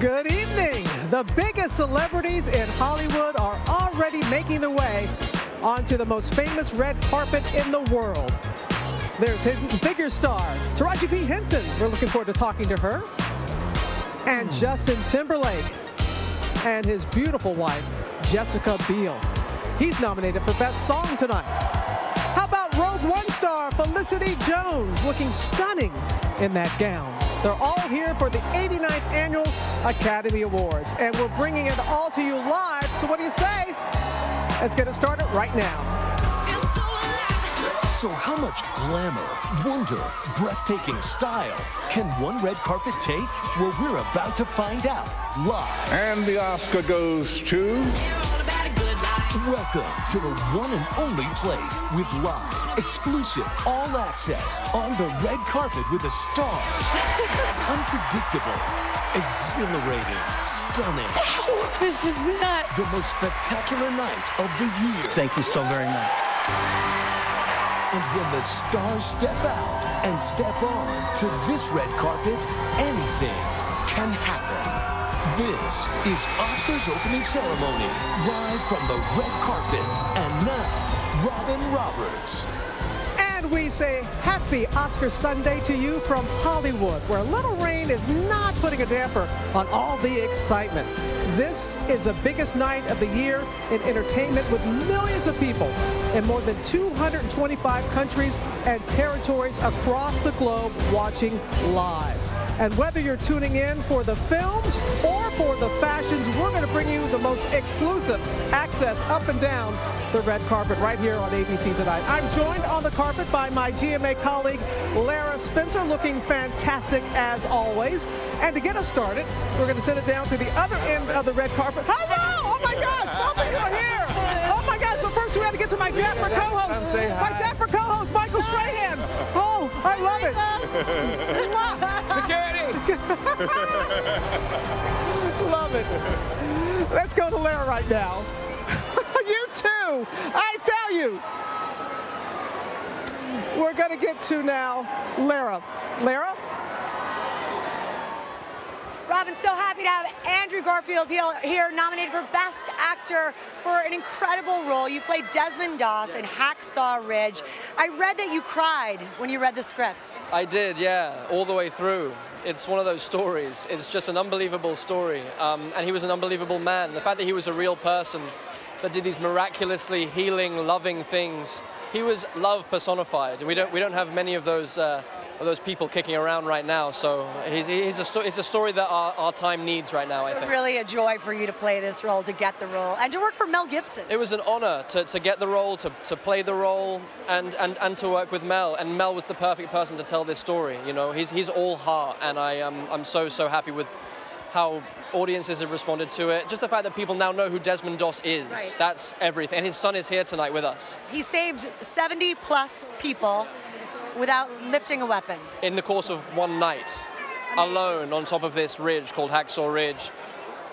Good evening. The biggest celebrities in Hollywood are already making their way onto the most famous red carpet in the world. There's Hidden Figure star Taraji P. Henson. We're looking forward to talking to her. And Justin Timberlake and his beautiful wife, Jessica Biel. He's nominated for Best Song tonight. How about Rogue One star Felicity Jones, looking stunning in that gown? They're all here for the 89th Annual Academy Awards, and we're bringing it all to you live. So what do you say? Let's get it started right now. So how much glamour, wonder, breathtaking style can one red carpet take? Well, we're about to find out live. And the Oscar goes to... Welcome to the one and only place with live, exclusive, all access, on the red carpet with the stars. Unpredictable, exhilarating, stunning. This is nuts. The most spectacular night of the year. Thank you so very much. And when the stars step out and step on to this red carpet, anything can happen. This is Oscars opening ceremony, live from the red carpet. And now, Robin Roberts. And we say happy Oscar Sunday to you from Hollywood, where a little rain is not putting a damper on all the excitement. This is the biggest night of the year in entertainment, with millions of people in more than 225 countries and territories across the globe watching live. And whether you're tuning in for the films or for the fashions, we're going to bring you the most exclusive access up and down the red carpet right here on ABC tonight. I'm joined on the carpet by my GMA colleague, Lara Spencer, looking fantastic as always. And to get us started, we're going to send it down to the other end of the red carpet. Hello! Oh my gosh, both of you are here! Oh my gosh, but first we have to get to my dapper co-host. My dapper co-host, Michael Strahan. Oh, I love it. Security! Love it. Let's go to Lara right now. You too, I tell you. We're going to get to now Lara. Lara? Robin, so happy to have Andrew Garfield here, nominated for Best Actor for an incredible role. You played Desmond Doss in Hacksaw Ridge. I read that you cried when you read the script. I did, yeah, all the way through. It's one of those stories. It's just an unbelievable story. And he was an unbelievable man. The fact that he was a real person that did these miraculously healing, loving things. He was love personified. We don't have many of those people kicking around right now. So it's a story that our time needs right now, I think. Really a joy for you to play this role, to get the role, and to work for Mel Gibson. It was an honor to get the role, to play the role, and to work with Mel. And Mel was the perfect person to tell this story. You know, he's all heart, and I'm so happy with how audiences have responded to it. Just the fact that people now know who Desmond Doss is. Right. That's everything. And his son is here tonight with us. He saved 70+ people without lifting a weapon. In the course of one night, alone on top of this ridge called Hacksaw Ridge,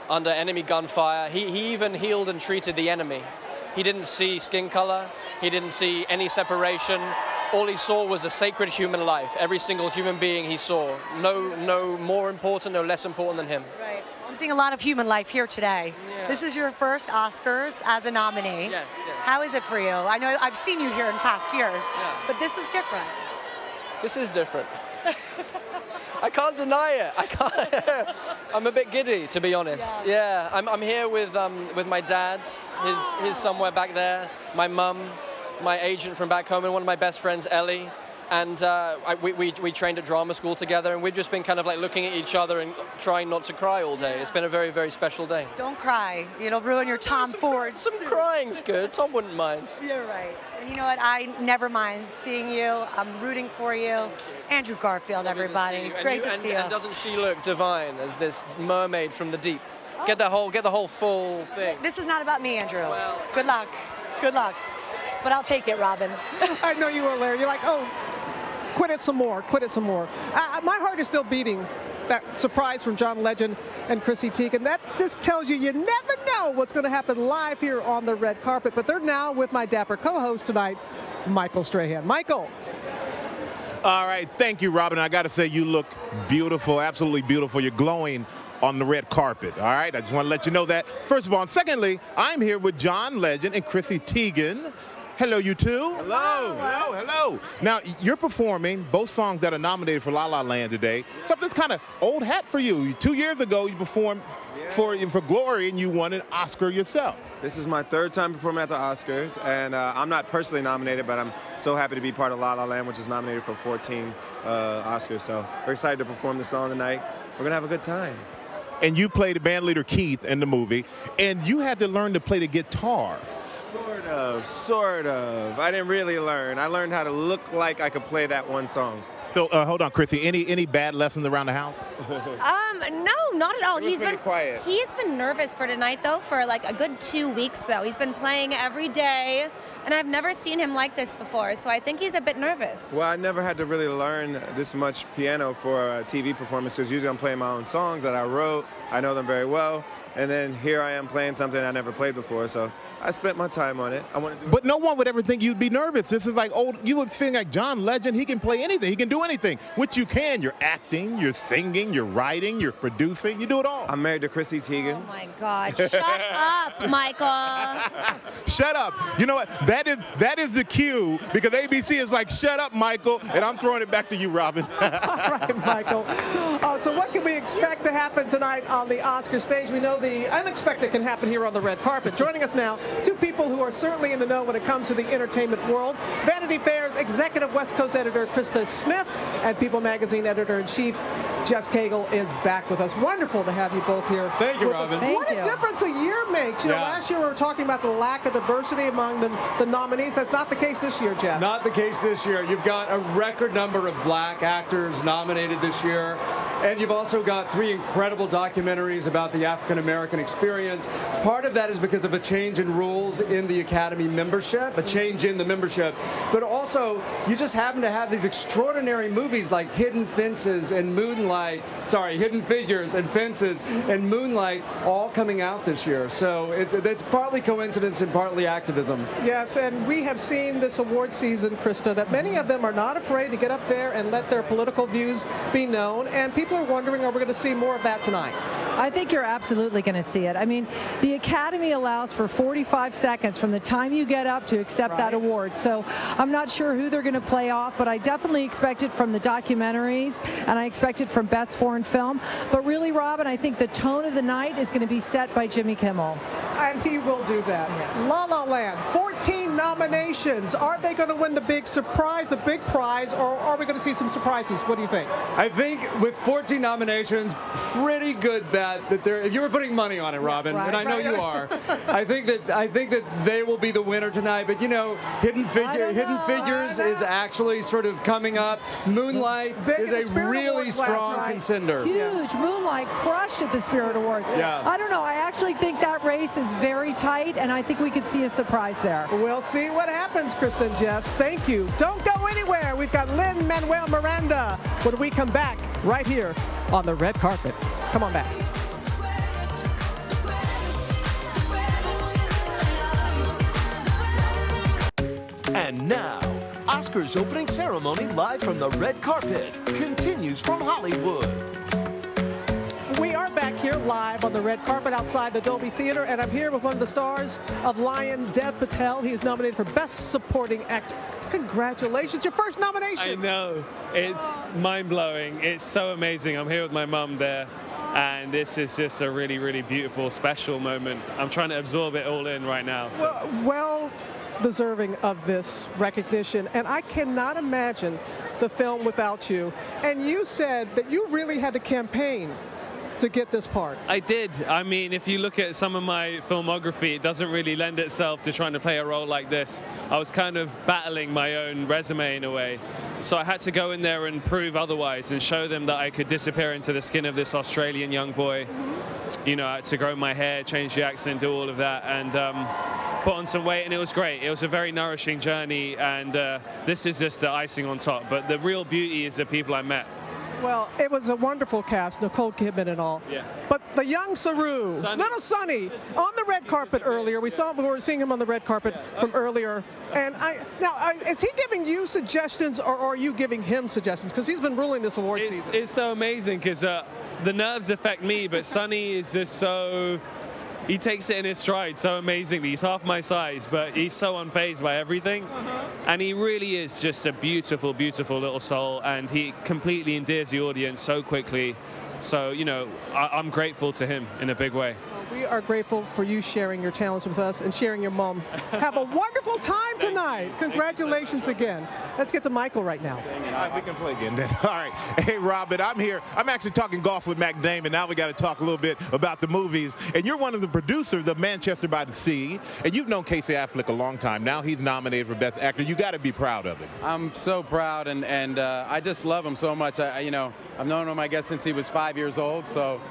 under enemy gunfire. He even healed and treated the enemy. He didn't see skin color. He didn't see any separation. All he saw was a sacred human life. Every single human being he saw. No more important, no less important than him. Right. I'm seeing a lot of human life here today. Yeah. This is your first Oscars as a nominee. Yes. How is it for you? I know I've seen you here in past years, but this is different. This is different. I can't deny it. I can't. I'm a bit giddy, to be honest. Yeah, I'm here with my dad. He's somewhere back there. My mum, my agent from back home, and one of my best friends, Ellie. And we trained at drama school together, and we've just been kind of like looking at each other and trying not to cry all day. It's been a very, very special day. Don't cry. It'll ruin your Tom Ford. Some crying's good. Tom wouldn't mind. You're right. And you know what? I never mind seeing you. I'm rooting for you. Andrew Garfield, everybody. Great to see you. And doesn't she look divine as this mermaid from the deep? Get the whole full thing. This is not about me, Andrew. Well, good luck. Good luck. But I'll take it, Robin. I know you will, Larry. You're like, oh, quit it some more. Quit it some more. My heart is still beating. That surprise from John Legend and Chrissy Teigen. That just tells you never know what's going to happen live here on the red carpet. But they're now with my dapper co-host tonight, Michael Strahan. Michael. All right, thank you, Robin. I got to say, you look beautiful, absolutely beautiful. You're glowing on the red carpet. All right, I just want to let you know that, first of all. And secondly, I'm here with John Legend and Chrissy Teigen. Hello, you two. Hello. Hello, hello. Now, you're performing both songs that are nominated for La La Land today. Something's kind of old hat for you. 2 years ago, you performed for Glory, and you won an Oscar yourself. This is my third time performing at the Oscars, and I'm not personally nominated, but I'm so happy to be part of La La Land, which is nominated for 14 Oscars. So we're excited to perform this song tonight. We're going to have a good time. And you played the band leader Keith in the movie, and you had to learn to play the guitar. Sort of. I didn't really learn. I learned how to look like I could play that one song. So hold on, Chrissy. Any bad lessons around the house? No, not at all. He's been quiet. He's been nervous for tonight though for like a good 2 weeks though. He's been playing every day, and I've never seen him like this before. So I think he's a bit nervous. Well, I never had to really learn this much piano for a TV performance, because usually I'm playing my own songs that I wrote. I know them very well. And then here I am playing something I never played before, so I spent my time on it. I want to do. But no one would ever think you'd be nervous. This is like old. You would think like John Legend. He can play anything. He can do anything, which you can. You're acting, you're singing, you're writing, you're producing. You do it all. I'm married to Chrissy Teigen. Oh my God! Shut up, Michael. Shut up. You know what? That is the cue, because ABC is like, shut up, Michael, and I'm throwing it back to you, Robin. All right, Michael. So what can we expect to happen tonight on the Oscar stage? We know the unexpected can happen here on the red carpet. Joining us now, two people who are certainly in the know when it comes to the entertainment world. Vanity Fair's executive West Coast editor, Krista Smith, and People Magazine editor-in-chief, Jess Cagle, is back with us. Wonderful to have you both here. Thank you, Robin. What a difference a year makes. You know, last year we were talking about the lack of diversity among the nominees. That's not the case this year, Jess. Not the case this year. You've got a record number of black actors nominated this year, and you've also got 3 incredible documentaries about the African-American experience. Part of that is because of a change in rules in the Academy membership, a change in the membership, but also you just happen to have these extraordinary movies like Hidden Figures and Fences and Moonlight all coming out this year. So it's partly coincidence and partly activism. Yes, and we have seen this award season, Krista, that many of them are not afraid to get up there and let their political views be known, and people are wondering, are we going to see more of that tonight? I think you're absolutely going to see it. I mean, the Academy allows for 45 seconds from the time you get up to accept that award. So I'm not sure who they're going to play off, but I definitely expect it from the documentaries, and I expect it from Best Foreign Film. But really, Robin, I think the tone of the night is going to be set by Jimmy Kimmel. And he will do that. Yeah. La La Land, 14 nominations. Are they going to win the big surprise, the big prize, or are we going to see some surprises? What do you think? I think with 14 nominations, pretty good bet that they're, if you were putting money on it, Robin, and I know you are, I think that they will be the winner tonight. But you know, Hidden Figures is actually sort of coming up. Moonlight is a really strong contender. Huge. Moonlight crushed at the Spirit Awards. Yeah. I don't know. I actually think that race is very tight, and I think we could see a surprise there. We'll see what happens, Krista and Jess. Thank you. Don't go anywhere. We've got Lin-Manuel Miranda when we come back right here on the red carpet. Come on back. And now, Oscars opening ceremony live from the red carpet continues from Hollywood. We are back here live on the red carpet outside the Dolby Theater, and I'm here with one of the stars of Lion, Dev Patel. He is nominated for Best Supporting Actor. Congratulations, your first nomination. I know, it's mind-blowing. It's so amazing. I'm here with my mum there, and this is just a really, really beautiful, special moment. I'm trying to absorb it all in right now. So. Well deserving of this recognition, and I cannot imagine the film without you. And you said that you really had to campaign to get this part. I did. I mean, if you look at some of my filmography, it doesn't really lend itself to trying to play a role like this. I was kind of battling my own resume in a way. So I had to go in there and prove otherwise and show them that I could disappear into the skin of this Australian young boy. You know, I had to grow my hair, change the accent, do all of that, and put on some weight, and it was great. It was a very nourishing journey, and this is just the icing on top. But the real beauty is the people I met. Well, it was a wonderful cast, Nicole Kidman and all. Yeah. But the young Saru, little Sonny, on the red carpet earlier. We were seeing him on the red carpet from earlier. And is he giving you suggestions, or are you giving him suggestions? Because he's been ruling this award season. It's so amazing because the nerves affect me, but Sonny is just so, he takes it in his stride so amazingly. He's half my size, but he's so unfazed by everything. And he really is just a beautiful, beautiful little soul, and he completely endears the audience so quickly. So, you know, I'm grateful to him in a big way. We are grateful for you sharing your talents with us and sharing your mom. Have a wonderful time tonight. Congratulations again. Let's get to Michael right now. All right, we can play again then. All right. Hey, Robin, I'm here. I'm actually talking golf with Matt Damon. Now we got to talk a little bit about the movies. And you're one of the producers of Manchester by the Sea. And you've known Casey Affleck a long time. Now he's nominated for Best Actor. You got to be proud of him. I'm so proud, and I just love him so much. You know, I've known him, I guess, since he was 5 years old. So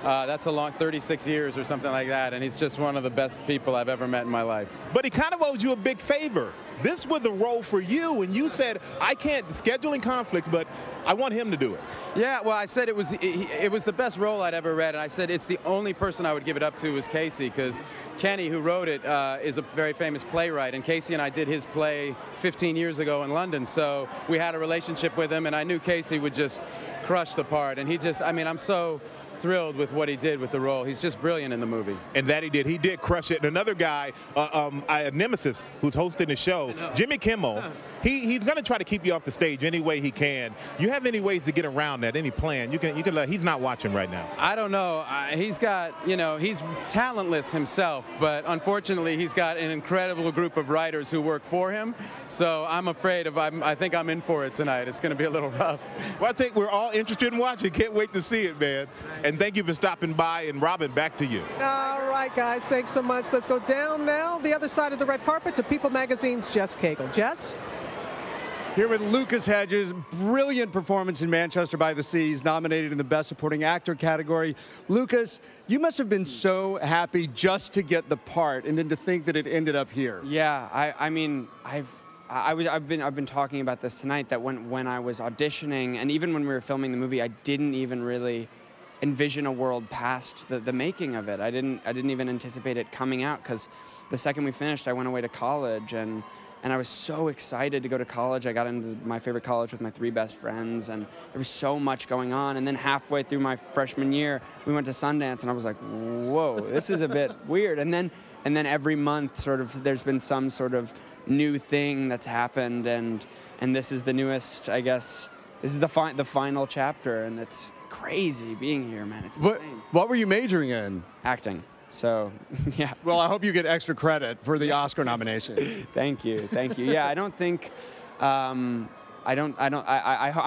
that's a long 36 years or something like that, and he's just one of the best people I've ever met in my life. But he kind of owes you a big favor. This was a role for you, and you said, I can't, scheduling conflicts, but I want him to do it. Yeah, well, I said it was the best role I'd ever read, and I said it's the only person I would give it up to is Casey, because Kenny, who wrote it, is a very famous playwright, and Casey and I did his play 15 years ago in London, so we had a relationship with him, and I knew Casey would just crush the part, and he just, I mean, I'm so thrilled with what he did with the role. He's just brilliant in the movie. And that he did. He did crush it. And another guy, Nemesis, who's hosting the show, Jimmy Kimmel, he's going to try to keep you off the stage any way he can. You have any ways to get around that, any plan? You can let, he's not watching right now. I don't know. He's got, you know, he's talentless himself, but unfortunately he's got an incredible group of writers who work for him. So I'm afraid I think I'm in for it tonight. It's going to be a little rough. Well, I think we're all interested in watching. Can't wait to see it, man. And thank you for stopping by. And Robin, back to you. All right, guys. Thanks so much. Let's go down now the other side of the red carpet to People Magazine's Jess Cagle. Jess? Here with Lucas Hedges, brilliant performance in Manchester by the Sea. He's nominated in the Best Supporting Actor category. Lucas, you must have been so happy just to get the part and then to think that it ended up here. Yeah, I mean, I've been talking about this tonight, that when I was auditioning and even when we were filming the movie, I didn't even really envision a world past the making of it. I didn't even anticipate it coming out, because the second we finished, I went away to college, and I was so excited to go to college. I got into my favorite college with my 3 best friends, and there was so much going on. And then halfway through my freshman year, we went to Sundance, and I was like, whoa, this is a bit weird. And then every month, sort of, there's been some sort of new thing that's happened, and this is the newest, I guess. This is the final chapter, and it's crazy being here, man. It's insane. What were you majoring in? Acting. So, yeah. Well, I hope you get extra credit for the Oscar nomination. Thank you. Yeah, I don't think. I'm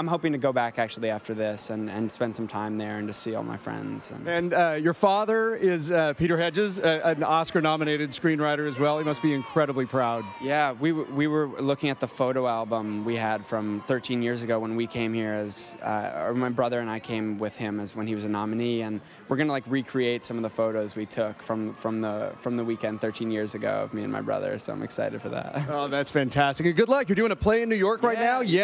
hoping to go back actually after this and spend some time there and to see all my friends. And your father is Peter Hedges, an Oscar-nominated screenwriter as well. He must be incredibly proud. Yeah, we were looking at the photo album we had from 13 years ago when we came here as, or my brother and I came with him as when he was a nominee, and we're gonna like recreate some of the photos we took from the weekend 13 years ago of me and my brother. So I'm excited for that. Oh, that's fantastic. And good luck. You're doing a play in New York right now. Yeah.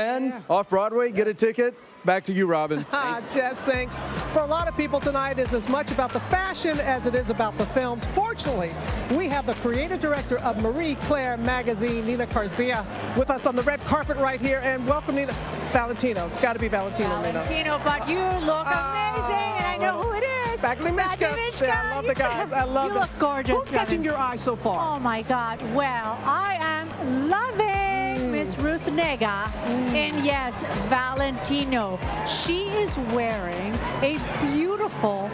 Off Broadway, get a ticket. Back to you, Robin. Jess, thanks. For a lot of people tonight, it's as much about the fashion as it is about the films. Fortunately, we have the creative director of Marie Claire magazine, Nina Garcia, with us on the red carpet right here. And welcome, Nina. Valentino. It's got to be Valentino, Nina. Valentino, but you look amazing, and I know who it is. Bagley Mishka. Yeah, I love the guys. I love it. You look gorgeous. Who's catching your eye so far? Oh, my God. Well, I am loving Miss Ruth Negga in, yes, Valentino. She is wearing a beautiful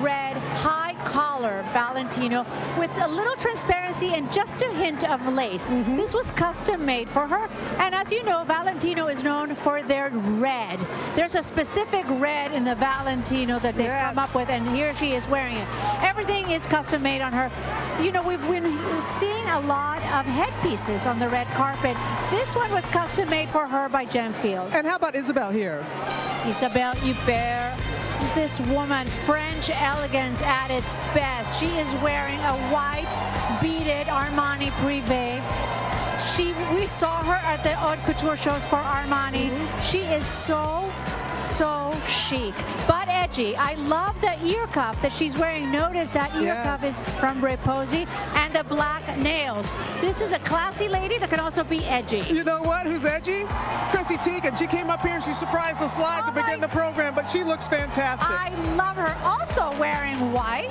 red high collar Valentino with a little transparency and just a hint of lace. This was custom made for her, and as you know, Valentino is known for their red. There's a specific red in the Valentino that they come up with, and here she is wearing it. Everything is custom made on her. You know, we've been seeing a lot of headpieces on the red carpet. This one was custom made for her by Jem Field. And how about Isabel here? Isabel Huppert, this woman, French elegance at its best. She is wearing a white beaded Armani Privé. We saw her at the haute couture shows for Armani. She is so so chic, but edgy. I love the ear cuff that she's wearing. Notice that ear cuff is from Reposi, and the black nails. This is a classy lady that can also be edgy. You know what? Who's edgy? Chrissy Teigen. She came up here and she surprised us live to begin the program, but she looks fantastic. I love her. Also wearing white.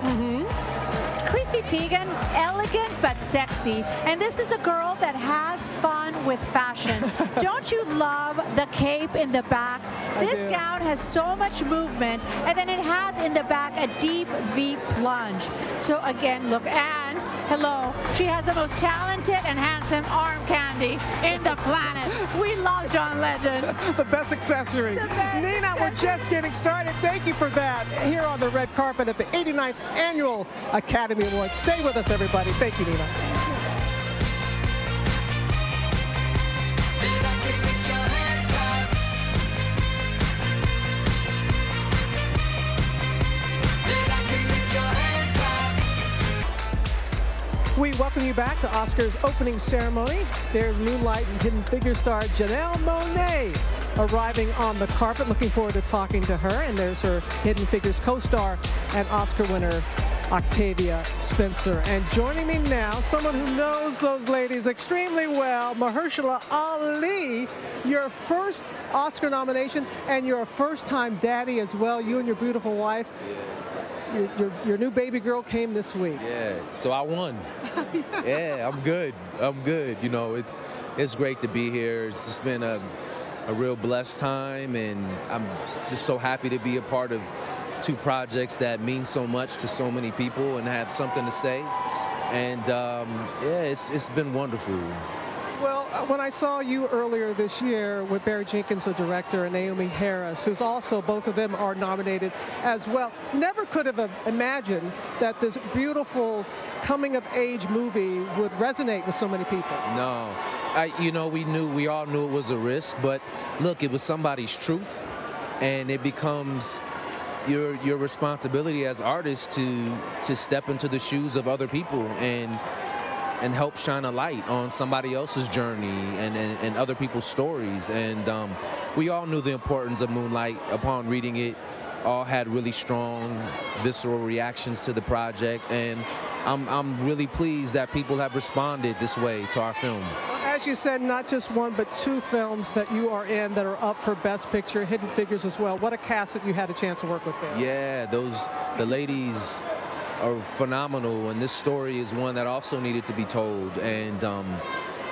Chrissy Teigen, elegant but sexy. And this is a girl that has fun with fashion. Don't you love the cape in the back? This gown has so much movement, and then it has in the back a deep V plunge. So again, look, and hello, she has the most talented and handsome arm candy in the planet. We love John Legend. The best accessory. Nina, we're just getting started. Thank you for that. Here on the red carpet at the 89th Annual Academy Awards. Stay with us, everybody. Thank you, Nina. We welcome you back to Oscars opening ceremony. There's Moonlight and Hidden Figures star Janelle Monáe arriving on the carpet. Looking forward to talking to her. And there's her Hidden Figures co-star and Oscar winner Octavia Spencer. And joining me now, someone who knows those ladies extremely well, Mahershala Ali, your first Oscar nomination and your first-time daddy as well, you and your beautiful wife. Your new baby girl came this week. Yeah, so I won. Yeah, I'm good. I'm good. You know, it's great to be here. It's just been a real blessed time, and I'm just so happy to be a part of two projects that mean so much to so many people and had something to say. And yeah, it's been wonderful. Well, when I saw you earlier this year with Barry Jenkins, the director, and Naomi Harris, who's also, both of them are nominated as well, never could have imagined that this beautiful coming-of-age movie would resonate with so many people. No, we all knew it was a risk, but look, it was somebody's truth, and it becomes your responsibility as artists to step into the shoes of other people and help shine a light on somebody else's journey and other people's stories. And we all knew the importance of Moonlight upon reading it. All had really strong, visceral reactions to the project, and I'm really pleased that people have responded this way to our film. As you said, not just one, but two films that you are in that are up for Best Picture, Hidden Figures as well. What a cast that you had a chance to work with there. Yeah, the ladies are phenomenal, and this story is one that also needed to be told. And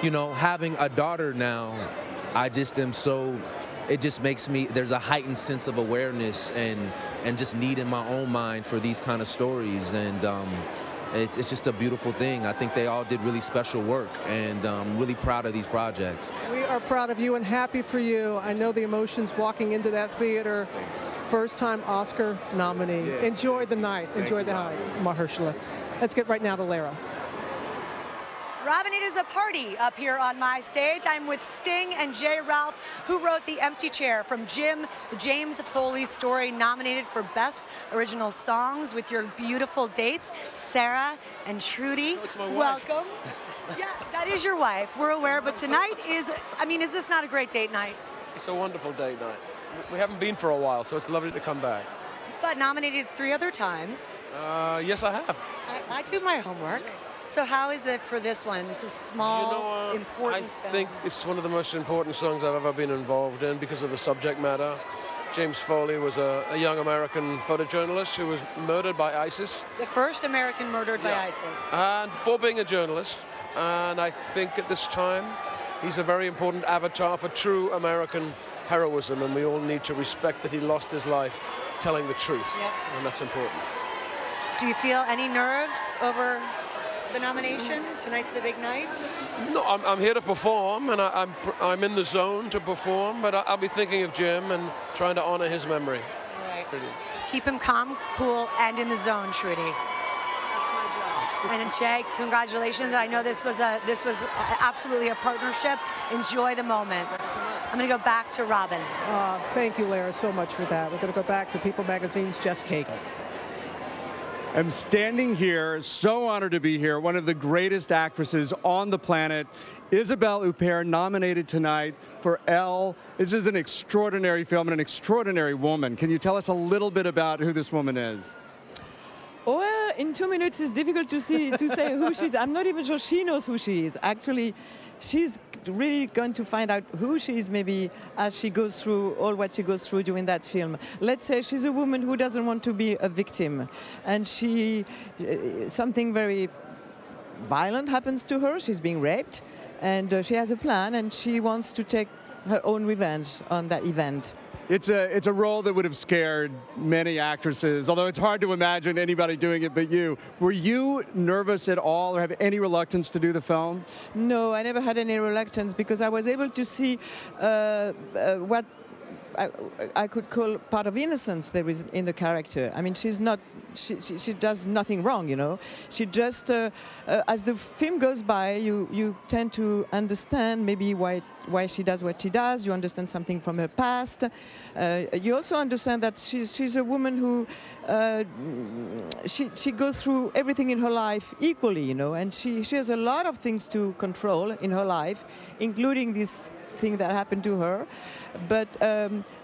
you know, having a daughter now, I just am so, it just makes me, there's a heightened sense of awareness and just need in my own mind for these kind of stories. And it's just a beautiful thing. I think they all did really special work, and I'm really proud of these projects. We are proud of you and happy for you. I know the emotions walking into that theater. First-time Oscar nominee. Yeah. Enjoy the night. Enjoy the night, Mahershala. Let's get right now to Lara. Robin, it is a party up here on my stage. I'm with Sting and Jay Ralph, who wrote The Empty Chair from Jim, the James Foley story, nominated for Best Original Songs with your beautiful dates, Sarah and Trudy. That's my wife. Welcome. Yeah, that is your wife. We're aware, but tonight is this not a great date night? It's a wonderful date night. We haven't been for a while, so it's lovely to come back. But nominated 3 other times. Yes, I have. I do my homework. So how is it for this one? It's a small, important film. I think it's one of the most important songs I've ever been involved in because of the subject matter. James Foley was a young American photojournalist who was murdered by ISIS. The first American murdered by ISIS. And for being a journalist, and I think at this time, he's a very important avatar for true American heroism, and we all need to respect that he lost his life telling the truth, and that's important. Do you feel any nerves over the nomination? Tonight's the big night. No, I'm here to perform, and I'm in the zone to perform, but I'll be thinking of Jim and trying to honor his memory. Right. Keep him calm, cool, and in the zone, Trudy. That's my job. And Jay, congratulations. I know this was absolutely a partnership. Enjoy the moment. I'm going to go back to Robin. Thank you, Lara, so much for that. We're going to go back to People Magazine's Jess Kagan. am standing here, so honored to be here, one of the greatest actresses on the planet, Isabelle Huppert, nominated tonight for Elle. This is an extraordinary film and an extraordinary woman. Can you tell us a little bit about who this woman is? Well, in 2 minutes, it's difficult to say who she is. I'm not even sure she knows who she is. Actually, she's really going to find out who she is maybe as she goes through all what she goes through during that film. Let's say she's a woman who doesn't want to be a victim, and something very violent happens to her. She's being raped, and she has a plan, and she wants to take her own revenge on that event. It's a role that would have scared many actresses, although it's hard to imagine anybody doing it but you. Were you nervous at all or have any reluctance to do the film? No, I never had any reluctance because I was able to see what I could call part of innocence there is in the character. I mean, she does nothing wrong, you know. She just, as the film goes by, you tend to understand maybe why she does what she does. You understand something from her past. You also understand that she's a woman who she goes through everything in her life equally, you know, and she has a lot of things to control in her life, including this thing that happened to her. But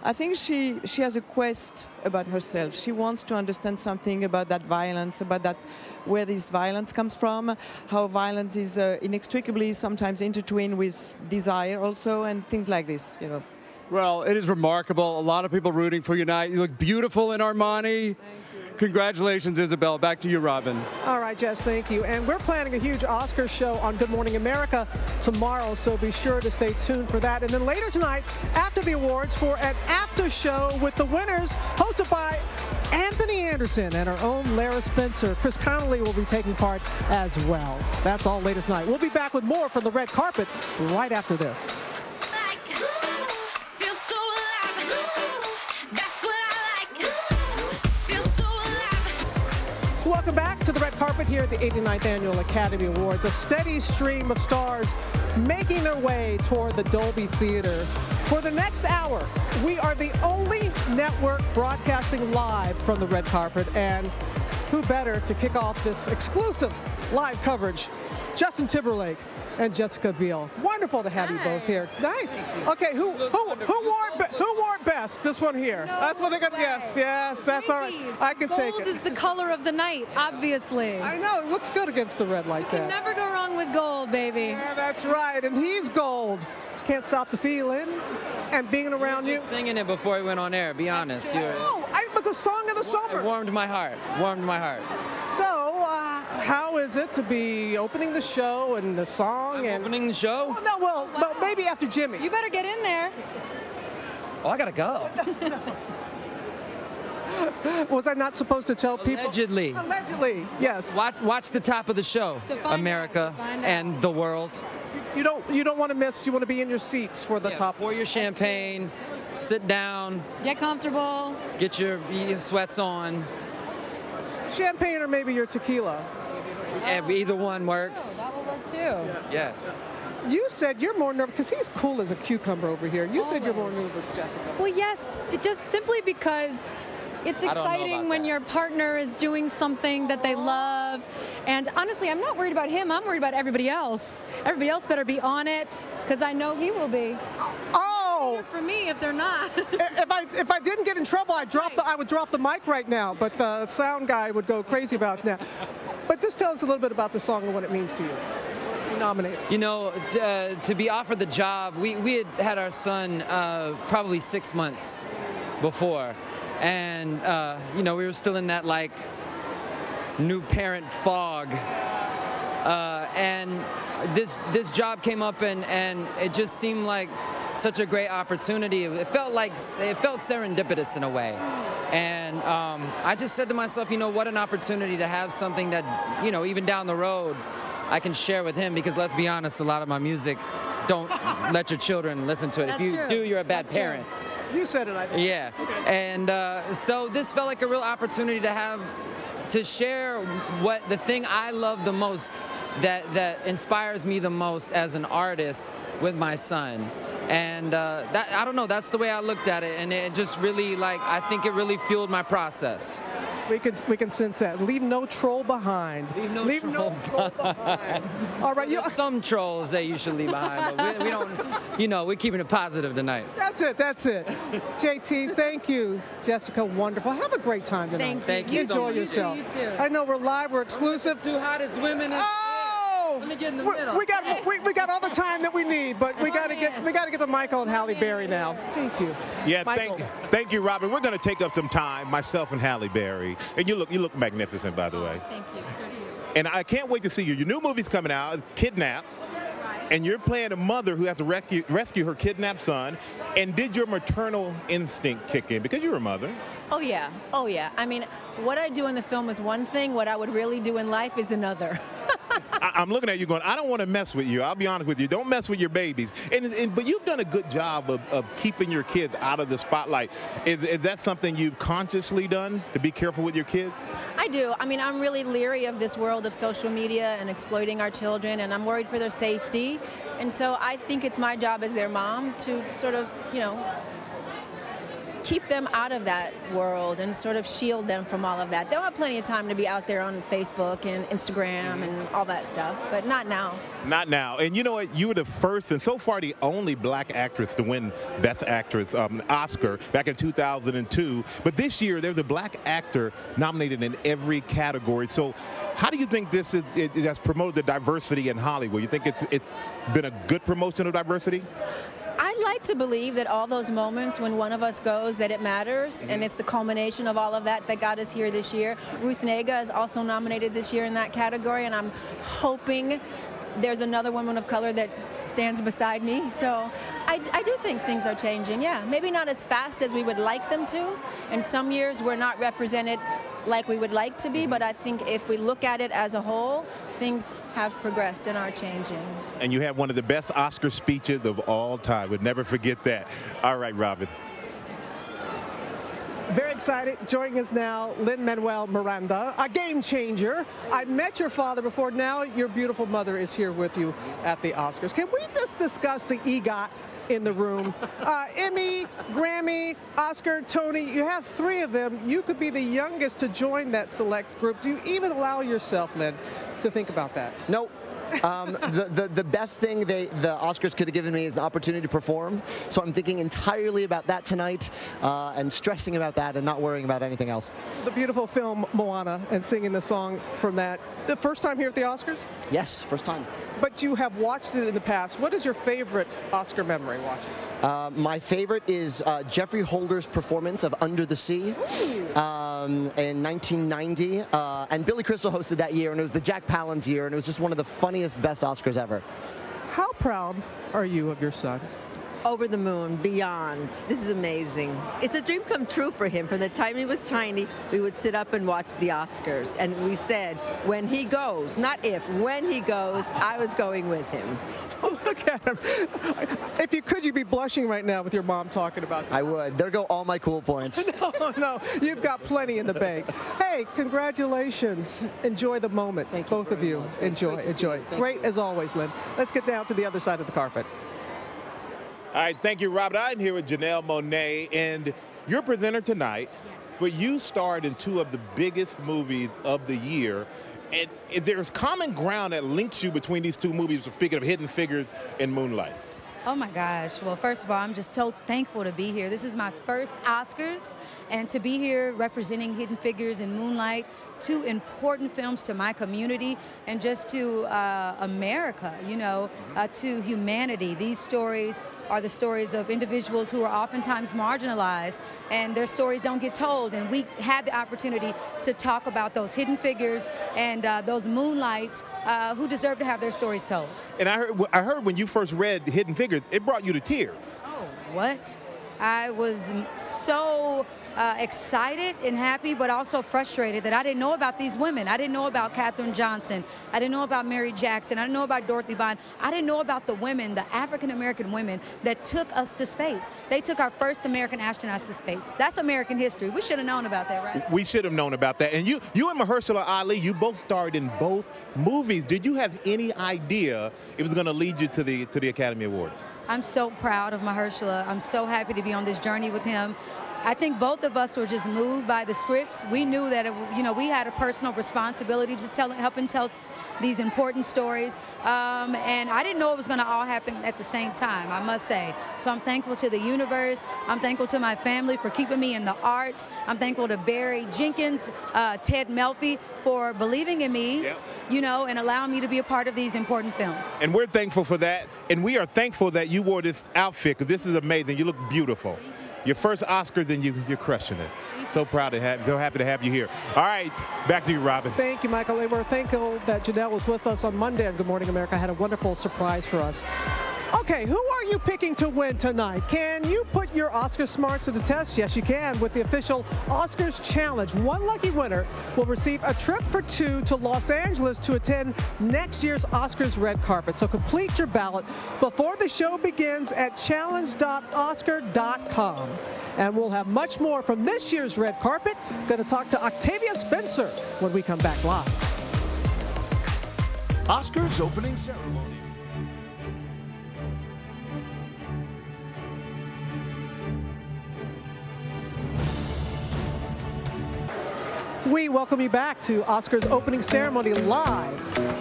I think she has a quest about herself. She wants to understand something about that violence, about that where this violence comes from, how violence is inextricably sometimes intertwined with desire also, and things like this, you know. Well, it is remarkable. A lot of people rooting for you tonight. You look beautiful in Armani. Congratulations, Isabelle. Back to you, Robin. All right, Jess, thank you. And we're planning a huge Oscar show on Good Morning America tomorrow, so be sure to stay tuned for that. And then later tonight, after the awards, for an after show with the winners, hosted by Anthony Anderson and our own Lara Spencer. Chris Connolly will be taking part as well. That's all later tonight. We'll be back with more from the red carpet right after this. Welcome back to the red carpet here at the 89th Annual Academy Awards. A steady stream of stars making their way toward the Dolby Theater. For the next hour, we are the only network broadcasting live from the red carpet, and who better to kick off this exclusive live coverage? Justin Timberlake and Jessica Biel. Wonderful to have you both here. Nice. Okay, who wore it best? This one here. No that's what they're gonna guess. Yes, that's all right. I can take it. Gold is the color of the night, obviously. I know, it looks good against the red like that. You can never go wrong with gold, baby. Yeah, that's right, and he's gold. Can't stop the feeling and being around you. Singing it before we went on air, be honest. But the song of the summer. It warmed my heart, So, how is it to be opening the show and the song? Opening the show? Well, maybe after Jimmy. You better get in there. Oh, I gotta go. Was I not supposed to tell people? Allegedly. Allegedly, yes. Watch the top of the show, America and the world. You don't want to miss. You want to be in your seats for the top. Pour your champagne, sit down. Get comfortable. Get your sweats on. Champagne or maybe your tequila. Either one works. That will work too. Yeah. You said you're more nervous because he's cool as a cucumber over here. You said you're more nervous, Jessica. Well, yes, just simply because it's exciting when your partner is doing something that they love. And honestly, I'm not worried about him. I'm worried about everybody else. Everybody else better be on it because I know he will be. Oh! For me, if they're not. if I didn't get in trouble, I would drop the mic right now. But the sound guy would go crazy about it now. But just tell us a little bit about the song and what it means to you. Nominated. You know, to be offered the job, we had our son probably 6 months before, and you know, we were still in that like new parent fog, and this job came up, and it just seemed like such a great opportunity. It felt serendipitous in a way. And I just said to myself, you know, what an opportunity to have something that, you know, even down the road, I can share with him, because let's be honest, a lot of my music, don't let your children listen to it. That's if you true. do, you're a bad parent. You said it, I think. Yeah. Okay. And so this felt like a real opportunity to share what the thing I love the most, that inspires me the most as an artist, with my son. And that, I don't know, that's the way I looked at it, and it just really, like, I think it really fueled my process. We can sense that. Leave no troll behind. Leave no troll behind. All right. There's some trolls that you should leave behind, but we don't, we're keeping it positive tonight. That's it. JT, thank you. Jessica, wonderful. Have a great time tonight. Thank you. Enjoy yourself. You too. I know we're live, we're exclusive. Two hottest women. Let me get in the middle. We got all the time that we need, but we got to get the mic on Halle Berry now. Thank you. Yeah, Michael. thank you, Robin. We're going to take up some time, myself and Halle Berry, and you look magnificent, by the way. Thank you. So do you. And I can't wait to see you. Your new movie's coming out, Kidnapped. And you're playing a mother who has to rescue her kidnapped son. And did your maternal instinct kick in? Because you're a mother. Oh, yeah. I mean, what I do in the film is one thing. What I would really do in life is another. I'm looking at you going, I don't want to mess with you. I'll be honest with you. Don't mess with your babies. But you've done a good job of keeping your kids out of the spotlight. Is that something you've consciously done, to be careful with your kids? I do. I mean, I'm really leery of this world of social media and exploiting our children, and I'm worried for their safety. And so I think it's my job as their mom to sort of, keep them out of that world and sort of shield them from all of that. They'll have plenty of time to be out there on Facebook and Instagram and all that stuff, but not now. Not now. And you know what? You were the first and so far the only black actress to win Best Actress Oscar back in 2002. But this year, there's a black actor nominated in every category. So how do you think it has promoted the diversity in Hollywood? You think it's been a good promotion of diversity? I'd like to believe that all those moments when one of us goes, that it matters, and it's the culmination of all of that got us here this year. Ruth Negga is also nominated this year in that category, and I'm hoping there's another woman of color that stands beside me. So I do think things are changing, yeah. Maybe not as fast as we would like them to. In some years, we're not represented like we would like to be, but I think if we look at it as a whole, things have progressed and are changing. And you have one of the best Oscar speeches of all time. Would never forget that. All right, Robin. Very excited. Joining us now, Lin-Manuel Miranda, a game changer. I met your father before. Now your beautiful mother is here with you at the Oscars. Can we just discuss the EGOT in the room? Emmy, Grammy, Oscar, Tony, you have three of them. You could be the youngest to join that select group. Do you even allow yourself, Lin, to think about that? Nope. The best thing the Oscars could have given me is an opportunity to perform. So I'm thinking entirely about that tonight and stressing about that and not worrying about anything else. The beautiful film Moana and singing the song from that. The first time here at the Oscars? Yes, first time. But you have watched it in the past. What is your favorite Oscar memory watching? My favorite is Jeffrey Holder's performance of Under the Sea in 1990. And Billy Crystal hosted that year, and it was the Jack Palance year, and it was just one of the funniest, best Oscars ever. How proud are you of your son? Over the moon, beyond. This is amazing. It's a dream come true for him. From the time he was tiny, we would sit up and watch the Oscars. And we said, when he goes, not if, when he goes, I was going with him. Oh, look at him. If you could, you'd be blushing right now with your mom talking about you. I would. There go all my cool points. No, you've got plenty in the bank. Hey, congratulations. Enjoy the moment. Both of you. Enjoy. Great as always, Lynn. Let's get down to the other side of the carpet. All right, thank you, Robert. I'm here with Janelle Monáe, and you're a presenter tonight, but you starred in two of the biggest movies of the year. And there's common ground that links you between these two movies, speaking of Hidden Figures and Moonlight. Oh my gosh. Well, first of all, I'm just so thankful to be here. This is my first Oscars, and to be here representing Hidden Figures and Moonlight, two important films to my community and just to America, to humanity. These stories are the stories of individuals who are oftentimes marginalized, and their stories don't get told. And we had the opportunity to talk about those hidden figures and those moonlights who deserve to have their stories told. And I heard when you first read Hidden Figures, it brought you to tears. Oh, what? I was so excited and happy, but also frustrated that I didn't know about these women. I didn't know about Katherine Johnson. I didn't know about Mary Jackson. I didn't know about Dorothy Vaughan. I didn't know about the women, the African-American women that took us to space. They took our first American astronauts to space. That's American history. We should have known about that, right? We should have known about that. And you and Mahershala Ali, you both starred in both movies. Did you have any idea it was going to lead you to the Academy Awards? I'm so proud of Mahershala. I'm so happy to be on this journey with him. I think both of us were just moved by the scripts. We knew that, we had a personal responsibility to help and tell these important stories. And I didn't know it was going to all happen at the same time, I must say. So I'm thankful to the universe. I'm thankful to my family for keeping me in the arts. I'm thankful to Barry Jenkins, Ted Melfi for believing in me. Yep. And allowing me to be a part of these important films. And we're thankful for that. And we are thankful that you wore this outfit, because this is amazing. You look beautiful. Your first Oscars, and you're crushing it. So proud to have, so happy to have you here. All right, back to you, Robin. Thank you, Michael. And we're thankful that Janelle was with us on Monday on Good Morning America. Had a wonderful surprise for us. Okay, who are you picking to win tonight? Can you put your Oscar smarts to the test? Yes, you can with the official Oscars Challenge. One lucky winner will receive a trip for two to Los Angeles to attend next year's Oscars red carpet. So complete your ballot before the show begins at challenge.oscar.com. And we'll have much more from this year's red carpet. Going to talk to Octavia Spencer when we come back live. Oscars opening ceremony. We welcome you back to Oscars opening ceremony live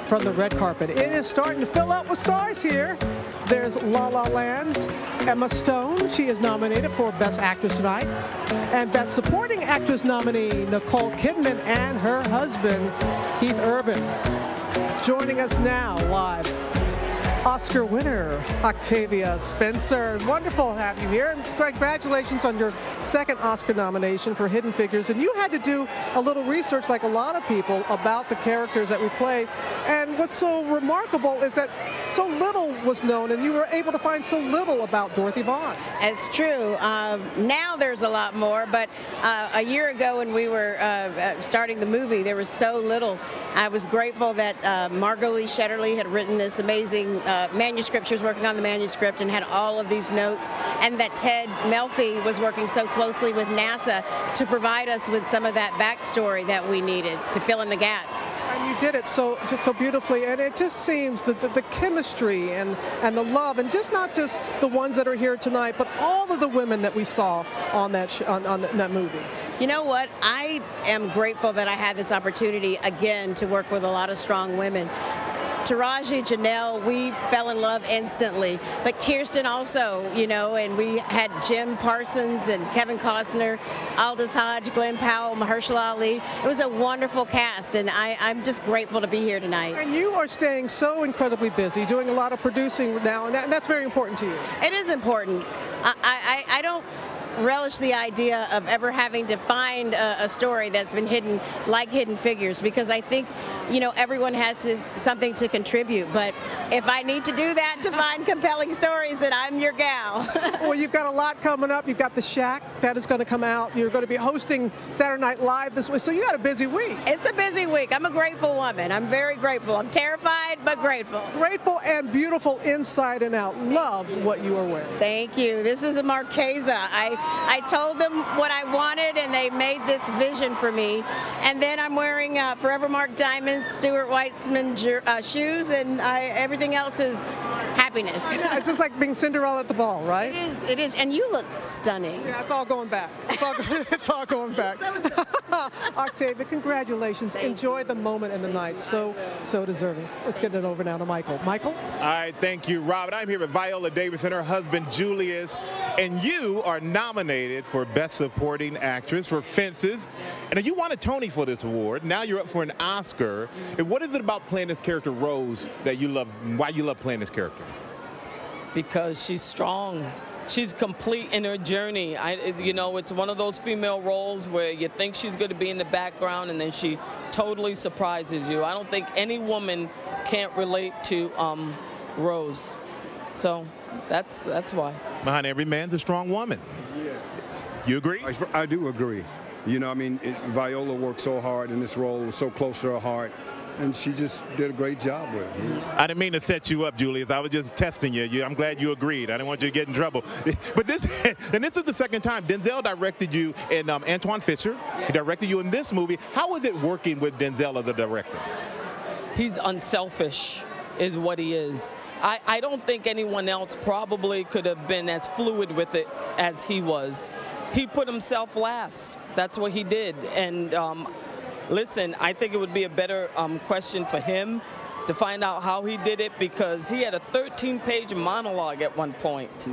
from the red carpet. It is starting to fill up with stars here. There's La La Land's Emma Stone. She is nominated for Best Actress tonight. And Best Supporting Actress nominee Nicole Kidman and her husband, Keith Urban. Joining us now live, Oscar winner Octavia Spencer. Wonderful to have you here. And congratulations on your second Oscar nomination for Hidden Figures. And you had to do a little research, like a lot of people, about the characters that we play. And what's so remarkable is that so little was known, and you were able to find so little about Dorothy Vaughan. It's true. Now there's a lot more, but a year ago when we were starting the movie, there was so little. I was grateful that Margot Lee Shetterly had written this amazing manuscript. She was working on the manuscript and had all of these notes, and that Ted Melfi was working so closely with NASA to provide us with some of that backstory that we needed to fill in the gaps. And you did it so beautifully, and it just seems that the chemistry and the love, and not just the ones that are here tonight, but all of the women that we saw on that on that movie. You know what? I am grateful that I had this opportunity again to work with a lot of strong women. Taraji, Janelle, we fell in love instantly. But Kirsten also, and we had Jim Parsons and Kevin Costner, Aldous Hodge, Glenn Powell, Mahershala Ali. It was a wonderful cast, and I'm just grateful to be here tonight. And you are staying so incredibly busy, doing a lot of producing now, and that's very important to you. It is important. I don't relish the idea of ever having to find a story that's been hidden, like Hidden Figures, because I think, everyone has something to contribute. But if I need to do that to find compelling stories, then I'm your gal. Well, you've got a lot coming up. You've got The Shack that is going to come out. You're going to be hosting Saturday Night Live this week, so you got a busy week. It's a busy week. I'm a grateful woman. I'm very grateful. I'm terrified, but grateful. Grateful and beautiful inside and out. Love what you are wearing. Thank you. This is a Marchesa. I told them what I wanted, and they made this vision for me. And then I'm wearing Forever Mark Diamonds, Stuart Weitzman shoes, and everything else is happiness. Yeah, it's just like being Cinderella at the ball, right? It is. And you look stunning. Yeah, it's all going back. It's all going back. Octavia, congratulations. Enjoy the moment and the night. So deserving. Let's get it over now to Michael. Michael? All right, thank you, Robin. I'm here with Viola Davis and her husband, Julius, and you are nominated for Best Supporting Actress for Fences. And you won a Tony for this award. Now you're up for an Oscar. And what is it about playing this character, Rose, that you love, why you love playing this character? Because she's strong. She's complete in her journey. It's one of those female roles where you think she's going to be in the background, and then she totally surprises you. I don't think any woman can't relate to Rose. So that's why. Behind every man's a strong woman. Yes. You agree? I do agree. Viola worked so hard in this role, was so close to her heart, and she just did a great job with it. I didn't mean to set you up, Julius. I was just testing you. I'm glad you agreed. I didn't want you to get in trouble. But this is the second time. Denzel directed you in Antoine Fisher. He directed you in this movie. How is it working with Denzel as a director? He's unselfish, is what he is. I don't think anyone else probably could have been as fluid with it as he was. he put himself last. That's what he did. And listen, I think it would be a better question for him to find out how he did it, because he had a 13-page monologue at one point.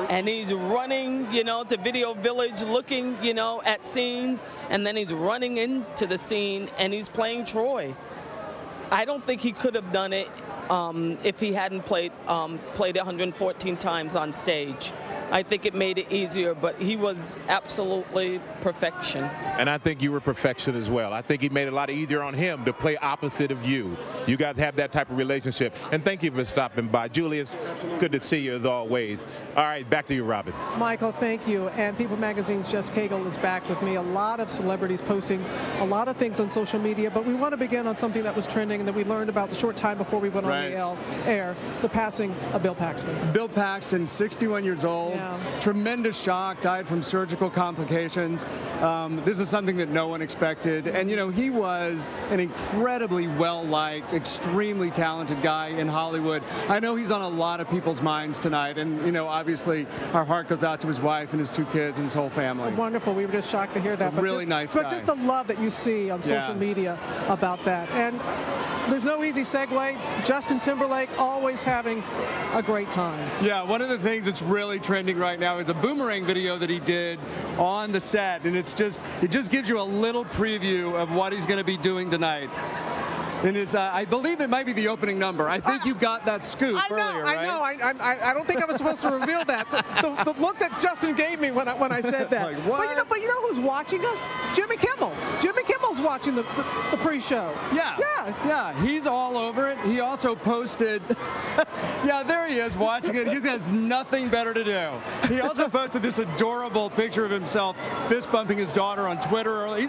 And he's running, you know, to Video Village looking, you know, at scenes, and then he's running into the scene and he's playing Troy. I don't think he could have done it if he hadn't played it 114 times on stage. I think it made it easier, but he was absolutely perfection. And I think you were perfection as well. I think he made it a lot easier on him to play opposite of you. You guys have that type of relationship. And thank you for stopping by. Julius, good to see you as always. All right, back to you, Robin. Michael, thank you. And People Magazine's Jess Cagle is back with me. A lot of celebrities posting a lot of things on social media, but we want to begin on something that was trending and that we learned about the short time before we went on the air, the passing of Bill Paxton. Bill Paxton, 61 years old. Yeah. Tremendous shock, died from surgical complications. This is something that no one expected. And, you know, he was an incredibly well-liked, extremely talented guy in Hollywood. I know he's on a lot of people's minds tonight. And, you know, obviously our heart goes out to his wife and his 2 kids and his whole family. Wonderful. We were just shocked to hear that. Really nice guy. But just the love that you see on social media about that. And there's no easy segue. Justin Timberlake always having a great time. Yeah, one of the things that's really trending right now is a Boomerang video that he did on the set, and it just gives you a little preview of what he's going to be doing tonight. And it's, I believe it might be the opening number. I think you got that scoop earlier, right? I know. I don't think I was supposed to reveal that. The look that Justin gave me when I said that. Like, what? But you know who's watching us? Jimmy Kimmel. Jimmy Kimmel's watching the pre-show. Yeah. He's all over it. He also posted. Yeah, there he is watching it. He has nothing better to do. He also posted this adorable picture of himself fist bumping his daughter on Twitter. I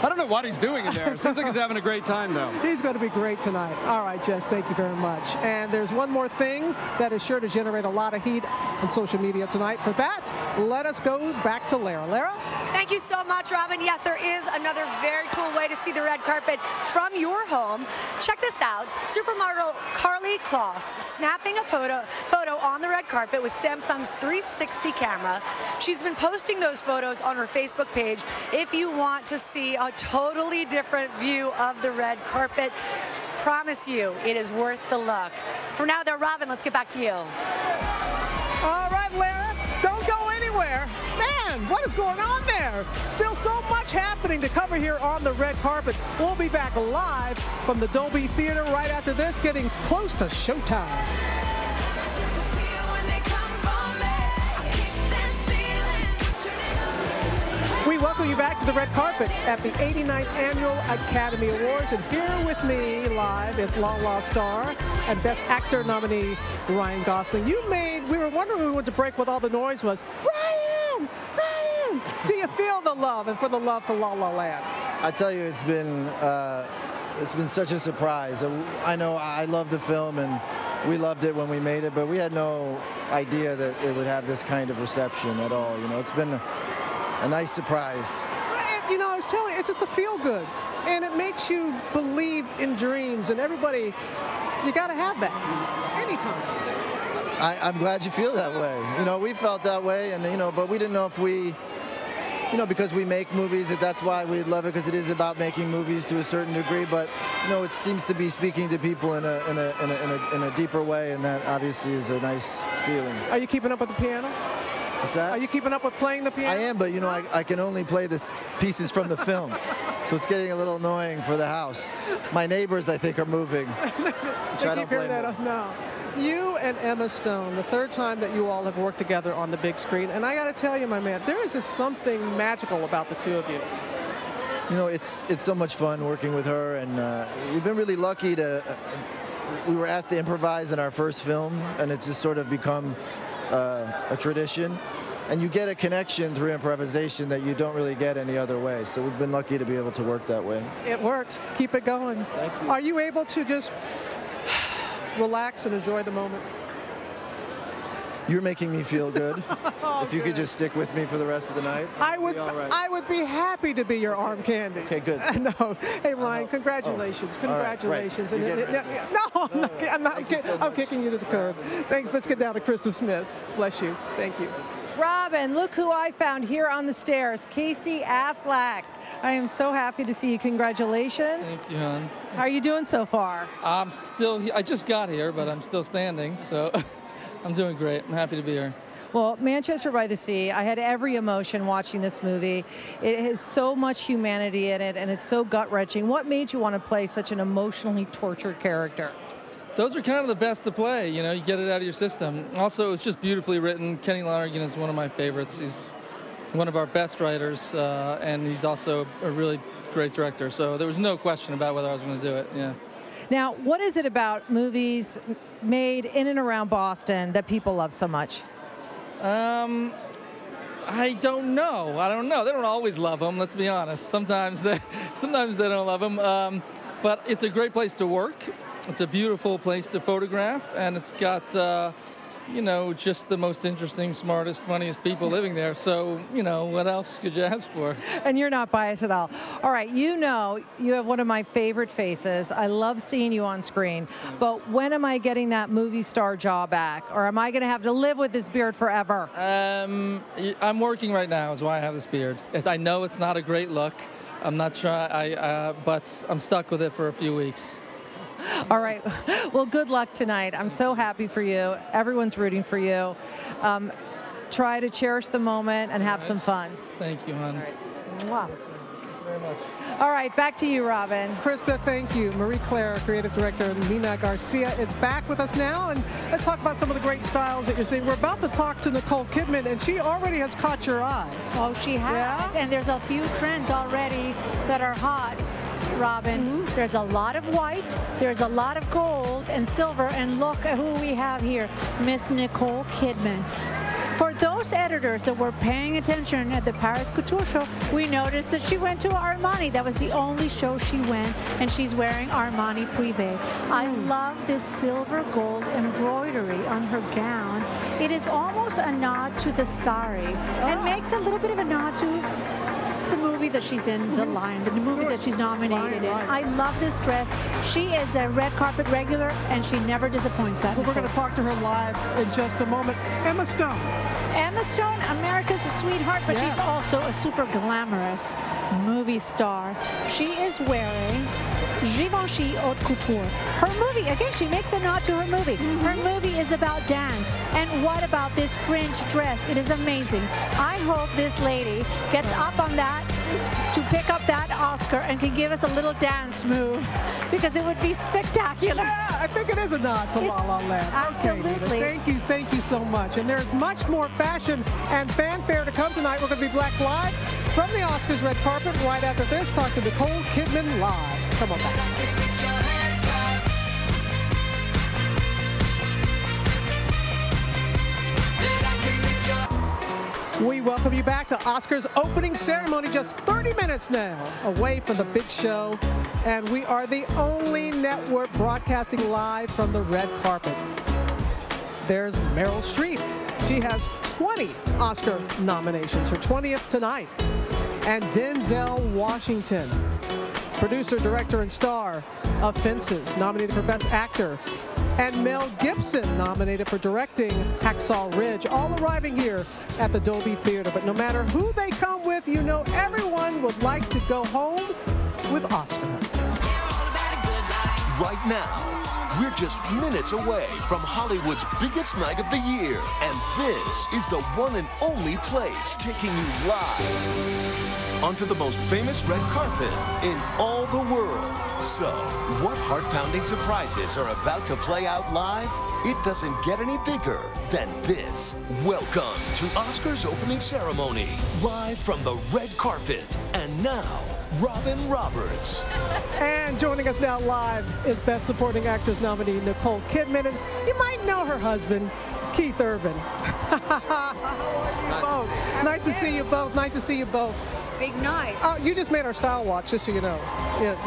don't know what he's doing in there. Seems like he's having a great time though. He's going to be great tonight. All right, Jess, thank you very much. And there's one more thing that is sure to generate a lot of heat on social media tonight. For that, let us go back to Lara. Lara? Thank you so much, Robin. Yes, there is another very cool way to see the red carpet from your home. Check this out. Supermodel Carly Kloss snapping a photo on the red carpet with Samsung's 360 camera. She's been posting those photos on her Facebook page. If you want to see a totally different view of the red carpet, promise you it is worth the look. For now, though, Robin, let's get back to you. All right, Lara, don't go anywhere. Man, what is going on there? Still so much happening to cover here on the red carpet. We'll be back live from the Dolby Theater right after this, getting close to showtime. We welcome you back to the red carpet at the 89th Annual Academy Awards. And here with me live is La La star and Best Actor nominee Ryan Gosling. We were wondering when we went to break what all the noise was. Ryan! Do you feel the love and for the love for La La Land? I tell you, it's been such a surprise. I know I love the film and we loved it when we made it, but we had no idea that it would have this kind of reception at all. You know, it's been a nice surprise. You know, I was telling you, it's just a feel good. And it makes you believe in dreams. And everybody, you got to have that anytime. I'm glad you feel that way. You know, we felt that way, and you know, but we didn't know if we, you know, because we make movies, that's why we love it, because it is about making movies to a certain degree. But you know, it seems to be speaking to people in a deeper way, and that obviously is a nice feeling. Are you keeping up with the piano? What's that? Are you keeping up with playing the piano? I am, but you know, I can only play the pieces from the film, so it's getting a little annoying for the house. My neighbors, I think, are moving. Try to play that. No. You and Emma Stone, the third time that you all have worked together on the big screen, and I got to tell you, my man, there is just something magical about the two of you. You know, it's so much fun working with her, and we've been really lucky to. We were asked to improvise in our first film, and it's just sort of become a tradition. And you get a connection through improvisation that you don't really get any other way. So we've been lucky to be able to work that way. It works. Keep it going. Thank you. Are you able to just relax and enjoy the moment? You're making me feel good. If you could just stick with me for the rest of the night, I would be happy to be your arm candy. Okay, good. No. Hey, Ryan, congratulations. Congratulations. Right. I'm not. I'm kicking you to the curb. Thanks. Let's get down to Krista Smith. Bless you. Thank you. Robin, look who I found here on the stairs, Casey Affleck. I am so happy to see you. Congratulations. Thank you, hon. How are you doing so far? I'm still here. I just got here, but I'm still standing, so I'm doing great. I'm happy to be here. Well, Manchester by the Sea, I had every emotion watching this movie. It has so much humanity in it, and it's so gut-wrenching. What made you want to play such an emotionally tortured character? Those are kind of the best to play, you know, you get it out of your system. Also, it's just beautifully written. Kenny Lonergan is one of my favorites. He's one of our best writers, and he's also a really great director. So there was no question about whether I was going to do it, yeah. Now, what is it about movies made in and around Boston that people love so much? I don't know. I don't know. They don't always love them, let's be honest. Sometimes they don't love them. But it's a great place to work. It's a beautiful place to photograph, and it's got, you know, just the most interesting, smartest, funniest people living there. So, you know, what else could you ask for? And you're not biased at all. All right, you know, you have one of my favorite faces. I love seeing you on screen. But when am I getting that movie star jaw back? Or am I going to have to live with this beard forever? I'm working right now, is why I have this beard. I know it's not a great look. I'm not trying, but I'm stuck with it for a few weeks. All right. Well, good luck tonight. I'm so happy for you. Everyone's rooting for you. Try to cherish the moment and have some fun. Thank you, hon. Mwah. Thank you very much. All right, back to you, Robin. Krista, thank you. Marie-Claire, creative director, and Nina Garcia is back with us now, and let's talk about some of the great styles that you're seeing. We're about to talk to Nicole Kidman, and she already has caught your eye. Oh, she has. Yeah? And there's a few trends already that are hot, Robin. There's a lot of white, there's a lot of gold and silver, and look at who we have here, Miss Nicole Kidman. For those editors that were paying attention at the Paris Couture Show, we noticed that she went to Armani. That was the only show she went, and she's wearing Armani Privé. I love this silver gold embroidery on her gown. It is almost a nod to the sari, and makes a little bit of a nod to the movie that she's in, The Lion, the movie that she's nominated in. I love this dress. She is a red carpet regular, and she never disappoints that. Well, we're going to talk to her live in just a moment. Emma Stone. Emma Stone, America's sweetheart, but she's also a super glamorous movie star. She is wearing Givenchy Haute Couture. Her movie, again, she makes a nod to her movie. Her movie is about dance. And what about this fringe dress? It is amazing. I hope this lady gets up on that to pick up that Oscar and can give us a little dance move, because it would be spectacular. Yeah, I think it is a nod to La La Land. Absolutely. Okay, thank you so much. And there's much more fashion and fanfare to come tonight. We're going to be back live from the Oscars red carpet. Right after this, talk to Nicole Kidman live. Come on back. We welcome you back to Oscars opening ceremony, just 30 minutes now away from the big show. And we are the only network broadcasting live from the red carpet. There's Meryl Streep. She has 20 Oscar nominations, her 20th tonight. And Denzel Washington, producer, director, and star of Fences, nominated for Best Actor. And Mel Gibson, nominated for directing Hacksaw Ridge, all arriving here at the Dolby Theater. But no matter who they come with, you know everyone would like to go home with Oscar. Right now, we're just minutes away from Hollywood's biggest night of the year. And this is the one and only place taking you live onto the most famous red carpet in all the world. So, what heart-pounding surprises are about to play out live? It doesn't get any bigger than this. Welcome to Oscars opening ceremony, live from the red carpet. And now, Robin Roberts. And joining us now live is Best Supporting Actress nominee Nicole Kidman. And you might know her husband, Keith Urban. Nice to see you both. Nice to see you both. Big night. You just made our style watch, just so you know. Well,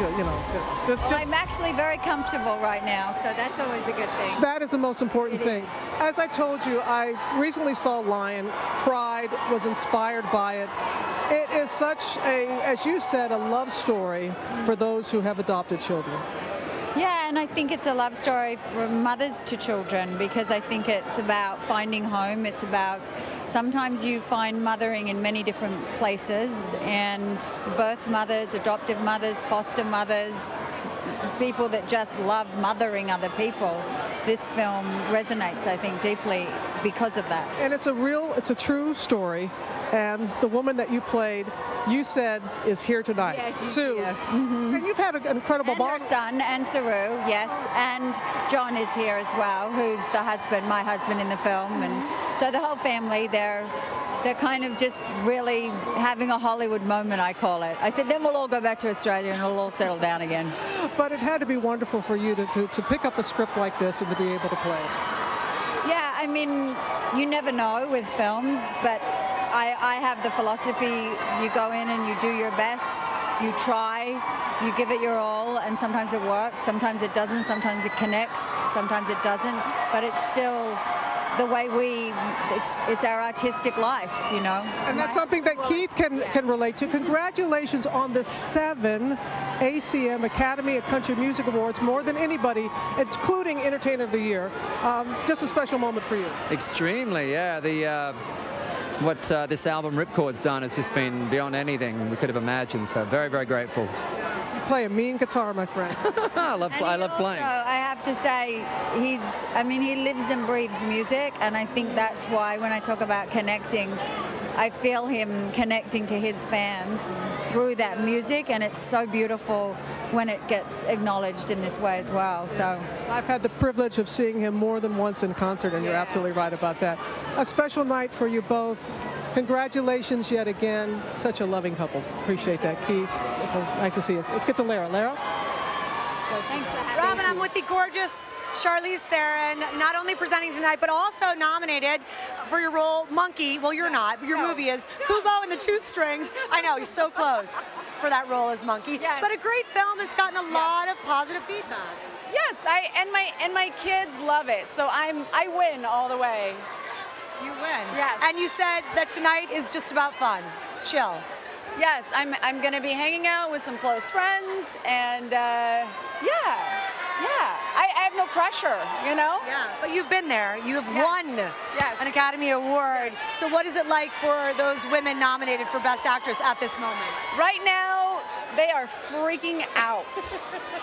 I'm actually very comfortable right now, so that's always a good thing. That is the most important thing. As I told you, I recently saw Lion, cried, was inspired by it. It is such a, as you said, a love story for those who have adopted children. Yeah, and I think it's a love story from mothers to children, because I think it's about finding home. It's about Sometimes you find mothering in many different places, and birth mothers, adoptive mothers, foster mothers, people that just love mothering other people. This film resonates, I think, deeply because of that. And it's a true story. And the woman that you played, you said, is here tonight. Yeah, she's Sue. here. Mm-hmm. And you've had an incredible and her son, and Saru, yes. And John is here as well, who's the husband, my husband in the film. And so the whole family, they're kind of just really having a Hollywood moment, I call it. I said, then we'll all go back to Australia and it'll all settle down again. But it had to be wonderful for you to pick up a script like this and to be able to play it. Yeah, I mean, you never know with films, but I have the philosophy, you go in and you do your best, you try, you give it your all, and sometimes it works, sometimes it doesn't, sometimes it connects, sometimes it doesn't, but it's still the way it's our artistic life, you know. And that's something that Keith can relate to. Congratulations on the 7 ACM Academy of Country Music Awards, more than anybody, including Entertainer of the Year. Just a special moment for you. Extremely, yeah. What this album Ripcord's done has just been beyond anything we could have imagined, so very, very grateful. You play a mean guitar, my friend. I love playing. I have to say, he lives and breathes music, and I think that's why when I talk about connecting, I feel him connecting to his fans through that music, and it's so beautiful when it gets acknowledged in this way as well. So I've had the privilege of seeing him more than once in concert, and you're absolutely right about that. A special night for you both. Congratulations yet again. Such a loving couple. Appreciate that, Keith. Nice to see you. Let's get to Lara. Lara? Thanks for having me. Robin, I'm with the gorgeous Charlize Theron, not only presenting tonight, but also nominated for your role, Monkey. Well, you're not, but your movie is Kubo and the Two Strings. I know, he's so close for that role as Monkey. Yes. But a great film. It's gotten a lot of positive feedback. Yes, and my kids love it. So I win all the way. You win. Yes. And you said that tonight is just about fun, chill. Yes, I'm going to be hanging out with some close friends, and I have no pressure, you know? Yeah, but you've been there. You have won an Academy Award. So what is it like for those women nominated for Best Actress at this moment? Right now, they are freaking out.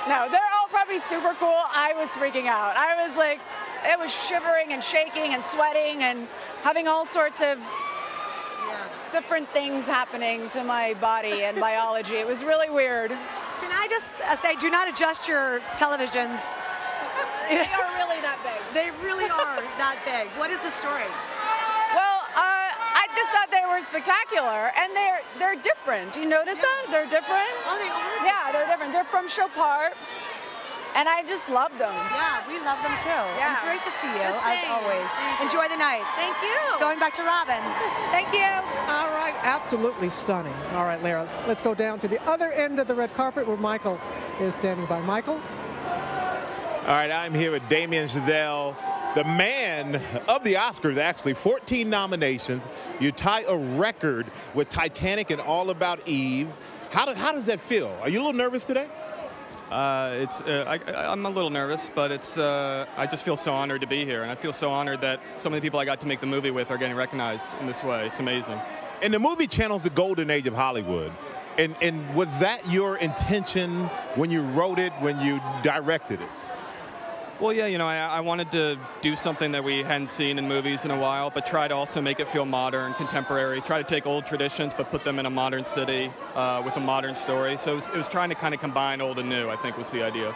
No, they're all probably super cool. I was freaking out. I was like, it was shivering and shaking and sweating and having all sorts of different things happening to my body and biology. It was really weird. Can I just say, do not adjust your televisions. They are really that big. They really are that big. What is the story? Well, I just thought they were spectacular, and they're different. You notice that? They're different? Oh, they are? Yeah, they're different. They're from Chopard. And I just love them. Yeah, we love them too. Yeah. And great to see you, as always. Enjoy the night. Thank you. Going back to Robin. Thank you. All right, absolutely stunning. All right, Lara, let's go down to the other end of the red carpet where Michael is standing by. Michael? All right, I'm here with Damien Chazelle, the man of the Oscars, actually. 14 nominations. You tie a record with Titanic and All About Eve. How does that feel? Are you a little nervous today? I'm a little nervous, but I just feel so honored to be here, and I feel so honored that so many people I got to make the movie with are getting recognized in this way. It's amazing. And the movie channels the golden age of Hollywood. And was that your intention when you wrote it, when you directed it? Well, yeah, you know, I wanted to do something that we hadn't seen in movies in a while, but try to also make it feel modern, contemporary, try to take old traditions but put them in a modern city with a modern story. So it was trying to kind of combine old and new, I think, was the idea.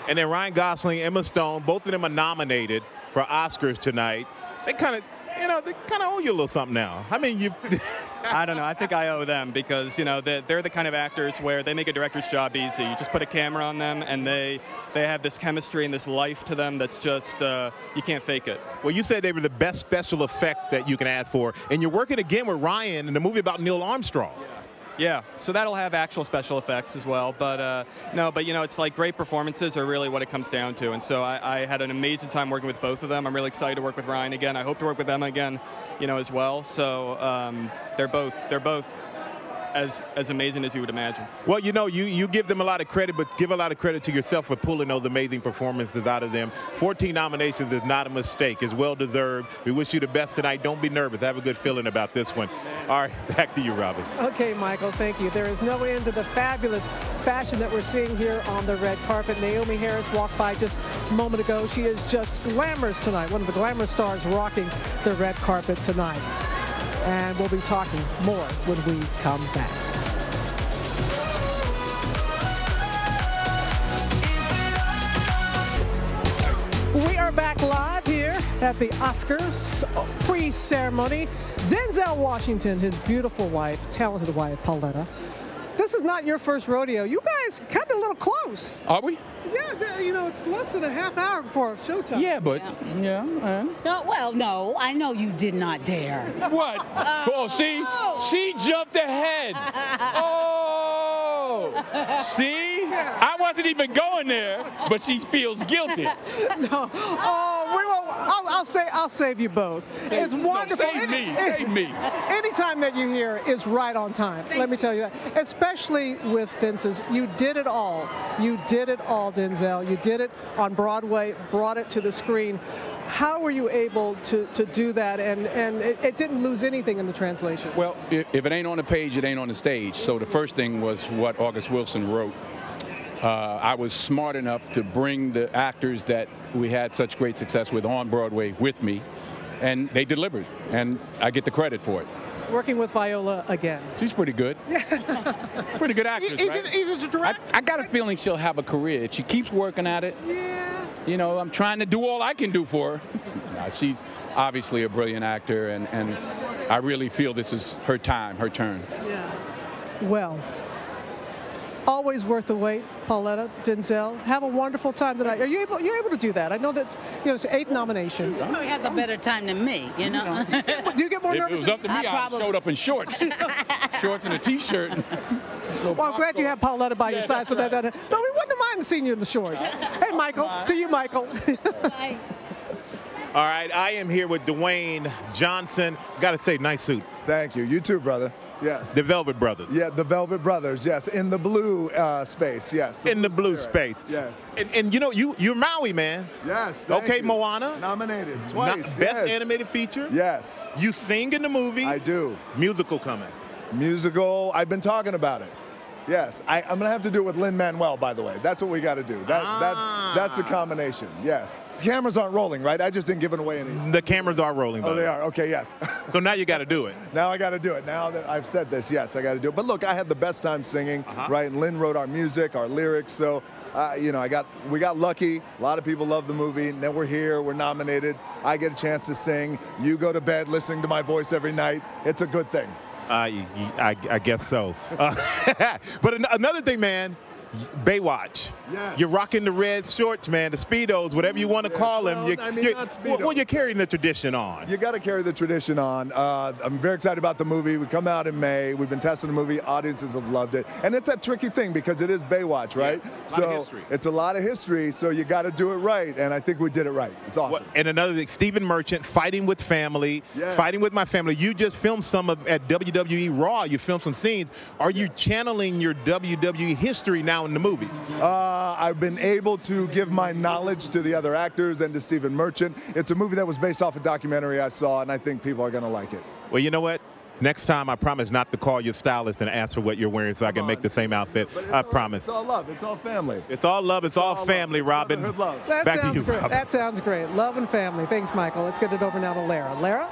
And then Ryan Gosling, Emma Stone, both of them are nominated for Oscars tonight. They kind of owe you a little something now. I mean, I don't know. I think I owe them because, you know, they're the kind of actors where they make a director's job easy. You just put a camera on them, and they have this chemistry and this life to them that's just, you can't fake it. Well, you said they were the best special effect that you can ask for, and you're working again with Ryan in the movie about Neil Armstrong. Yeah, so that'll have actual special effects as well. But you know, it's like great performances are really what it comes down to. And so I had an amazing time working with both of them. I'm really excited to work with Ryan again. I hope to work with Emma again, you know, as well. So they're both as amazing as you would imagine. Well, you know, you give them a lot of credit, but give a lot of credit to yourself for pulling those amazing performances out of them. 14 nominations is not a mistake. It's well-deserved. We wish you the best tonight. Don't be nervous. Have a good feeling about this one. All right, back to you, Robin. Okay, Michael, thank you. There is no end to the fabulous fashion that we're seeing here on the red carpet. Naomie Harris walked by just a moment ago. She is just glamorous tonight, one of the glamorous stars rocking the red carpet tonight. And we'll be talking more when we come back. We are back live here at the Oscars pre-ceremony. Denzel Washington, his beautiful wife, talented wife, Pauletta. This is not your first rodeo. You guys kind of a little close. Are we? Yeah, you know, it's less than a half hour before showtime. Yeah, but, yeah. No, well, no, I know you did not dare. What? Oh, see? She jumped ahead. Oh! See? I wasn't even going there, but she feels guilty. No. Oh, we won't. I'll save you both. It's wonderful. Save me. Anytime that you hear is right on time. Let me tell you that. Especially with fences. You did it all. You did it all, Denzel. You did it on Broadway, brought it to the screen. How were you able to do that, and it didn't lose anything in the translation? Well, if it ain't on the page, it ain't on the stage. So the first thing was what August Wilson wrote. I was smart enough to bring the actors that we had such great success with on Broadway with me, and they delivered, and I get the credit for it. Working with Viola again. She's pretty good. Pretty good actress, right? Easy to direct. I got a feeling she'll have a career. If she keeps working at it. Yeah. You know, I'm trying to do all I can do for her. She's obviously a brilliant actor, and I really feel this is her time, her turn. Yeah. Well, always worth the wait, Pauletta, Denzel. Have a wonderful time tonight. You're able to do that? I know that it's 8th nomination. He has a better time than me, you know. Do you get more nervous? If it was up to me, I showed up in shorts. Shorts and a T-shirt. Well, I'm glad you have Pauletta by your side. So that we wouldn't have minded seeing you in the shorts. Hey, Michael. To you, Michael. All right, I am here with Dwayne Johnson. Got to say, nice suit. Thank you. You too, brother. Yes. The Velvet Brothers. Yeah, the Velvet Brothers, yes. In the blue space, yes. In the blue space. Yes. And you know, you're Maui, man. Yes. Okay, you. Moana. Nominated twice. Best animated feature. Yes. You sing in the movie. I do. Musical coming. Musical, I've been talking about it. Yes, I'm going to have to do it with Lin-Manuel, by the way. That's what we got to do. That's the combination, yes. The cameras aren't rolling, right? I just didn't give it away any. The cameras are rolling, Oh, they are? Okay, yes. So now you got to do it. Now I got to do it. Now that I've said this, yes, I got to do it. But look, I had the best time singing, right? And Lin wrote our music, our lyrics. So, we got lucky. A lot of people love the movie. And then we're here. We're nominated. I get a chance to sing. You go to bed listening to my voice every night. It's a good thing. I guess so. But another thing, man, Baywatch. Yes. You're rocking the red shorts, man, the Speedos, whatever you want to call them. Not Speedos. Well, you're carrying the tradition on. You got to carry the tradition on. I'm very excited about the movie. We come out in May. We've been testing the movie. Audiences have loved it. And it's that tricky thing because it is Baywatch, right? Yeah, it's a lot of history, so you got to do it right. And I think we did it right. It's awesome. And another thing, Stephen Merchant, Fighting with Family, Fighting with My Family. You just filmed some at WWE Raw. You filmed some scenes. Are you channeling your WWE history now in the movie? I've been able to give my knowledge to the other actors and to Stephen Merchant. It's a movie that was based off a documentary I saw, and I think people are going to like it. Well, you know what? Next time, I promise not to call your stylist and ask for what you're wearing so I can make the same outfit. I promise. It's all love. It's all family. It's all love. It's all family, Robin. Love. That sounds great. That sounds great. Love and family. Thanks, Michael. Let's get it over now to Lara. Lara?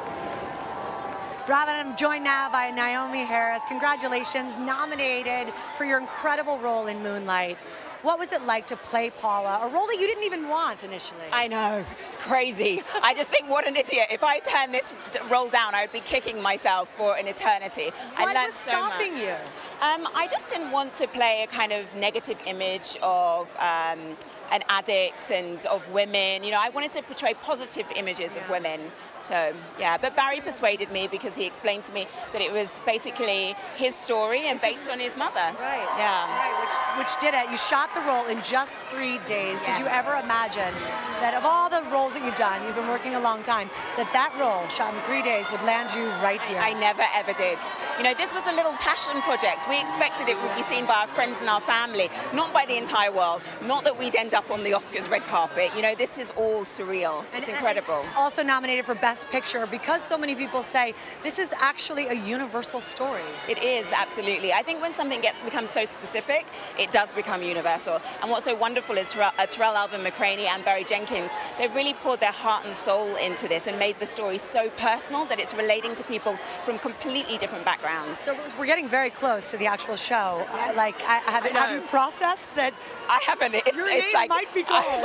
Robin, I'm joined now by Naomie Harris. Congratulations, nominated for your incredible role in Moonlight. What was it like to play Paula, a role that you didn't even want initially? I know, it's crazy. I just think, what an idiot. If I turned this role down, I would be kicking myself for an eternity. What was stopping you? I just didn't want to play a kind of negative image of an addict and of women. You know, I wanted to portray positive images of women. So, yeah, but Barry persuaded me because he explained to me that it was basically his story and based on his mother. Right. Yeah. Right, which did it. You shot the role in just 3 days. Yes. Did you ever imagine that of all the roles that you've done, you've been working a long time, that role shot in 3 days would land you right here? I never ever did. You know, this was a little passion project. We expected it would be seen by our friends and our family, not by the entire world. Not that we'd end up on the Oscars red carpet. You know, this is all surreal. It's incredible. Also nominated for Best Picture because so many people say this is actually a universal story. It is, absolutely. I think when something becomes so specific, it does become universal. And what's so wonderful is Terrell Alvin McCraney and Barry Jenkins, they've really poured their heart and soul into this and made the story so personal that it's relating to people from completely different backgrounds. So we're getting very close to the actual show. Have you processed that? I haven't. Your name might be called.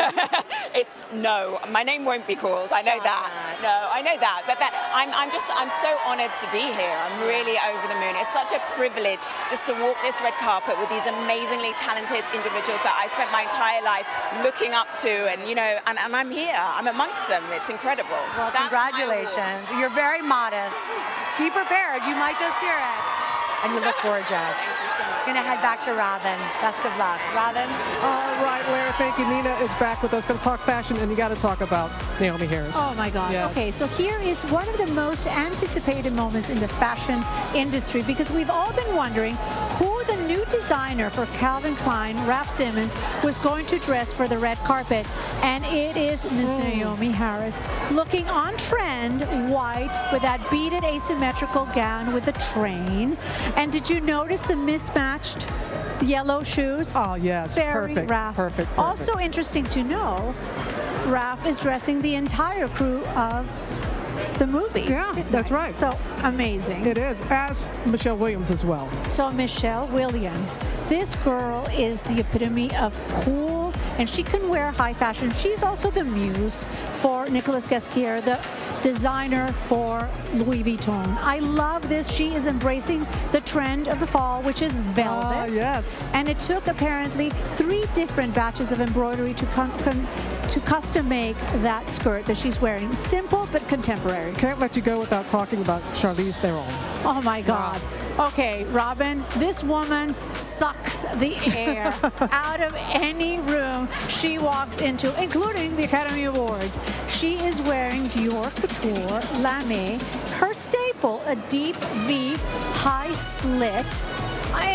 No, my name won't be called. I know that. No, I know that. But I'm so honored to be here. I'm really over the moon. It's such a privilege just to walk this red carpet with these amazingly talented individuals that I spent my entire life looking up to, and you know, and I'm here. I'm amongst them. It's incredible. Well, congratulations. You're very modest. Be prepared. You might just hear it. And you look gorgeous. Gonna head back to Robin. Best of luck. Robin? All right, Lara, thank you. Nina is back with us. Gonna talk fashion, and you gotta talk about Naomi Harris. Oh my God. Yes. Okay, so here is one of the most anticipated moments in the fashion industry because we've all been wondering who the new designer for Calvin Klein, Raf Simons, was going to dress for the red carpet. And it is Miss Naomi Harris, looking on trend, white, with that beaded asymmetrical gown with the train. And did you notice the mismatched yellow shoes? Oh, yes. Very Perfect. Raf. Perfect. Also interesting to know, Raf is dressing the entire crew of the movie. Yeah, that's right. So amazing. It is, as Michelle Williams as well. So Michelle Williams, this girl is the epitome of cool, and she can wear high fashion. She's also the muse for Nicolas Ghesquière, the designer for Louis Vuitton. I love this. She is embracing the trend of the fall, which is velvet. Yes. And it took apparently 3 different batches of embroidery to custom make that skirt that she's wearing. Simple but contemporary. Can't let you go without talking about Charlize Theron. Oh my God. Okay, Robin, this woman sucks the air out of any room she walks into, including the Academy Awards. She is wearing Dior Couture Lame, her staple, a deep V high slit,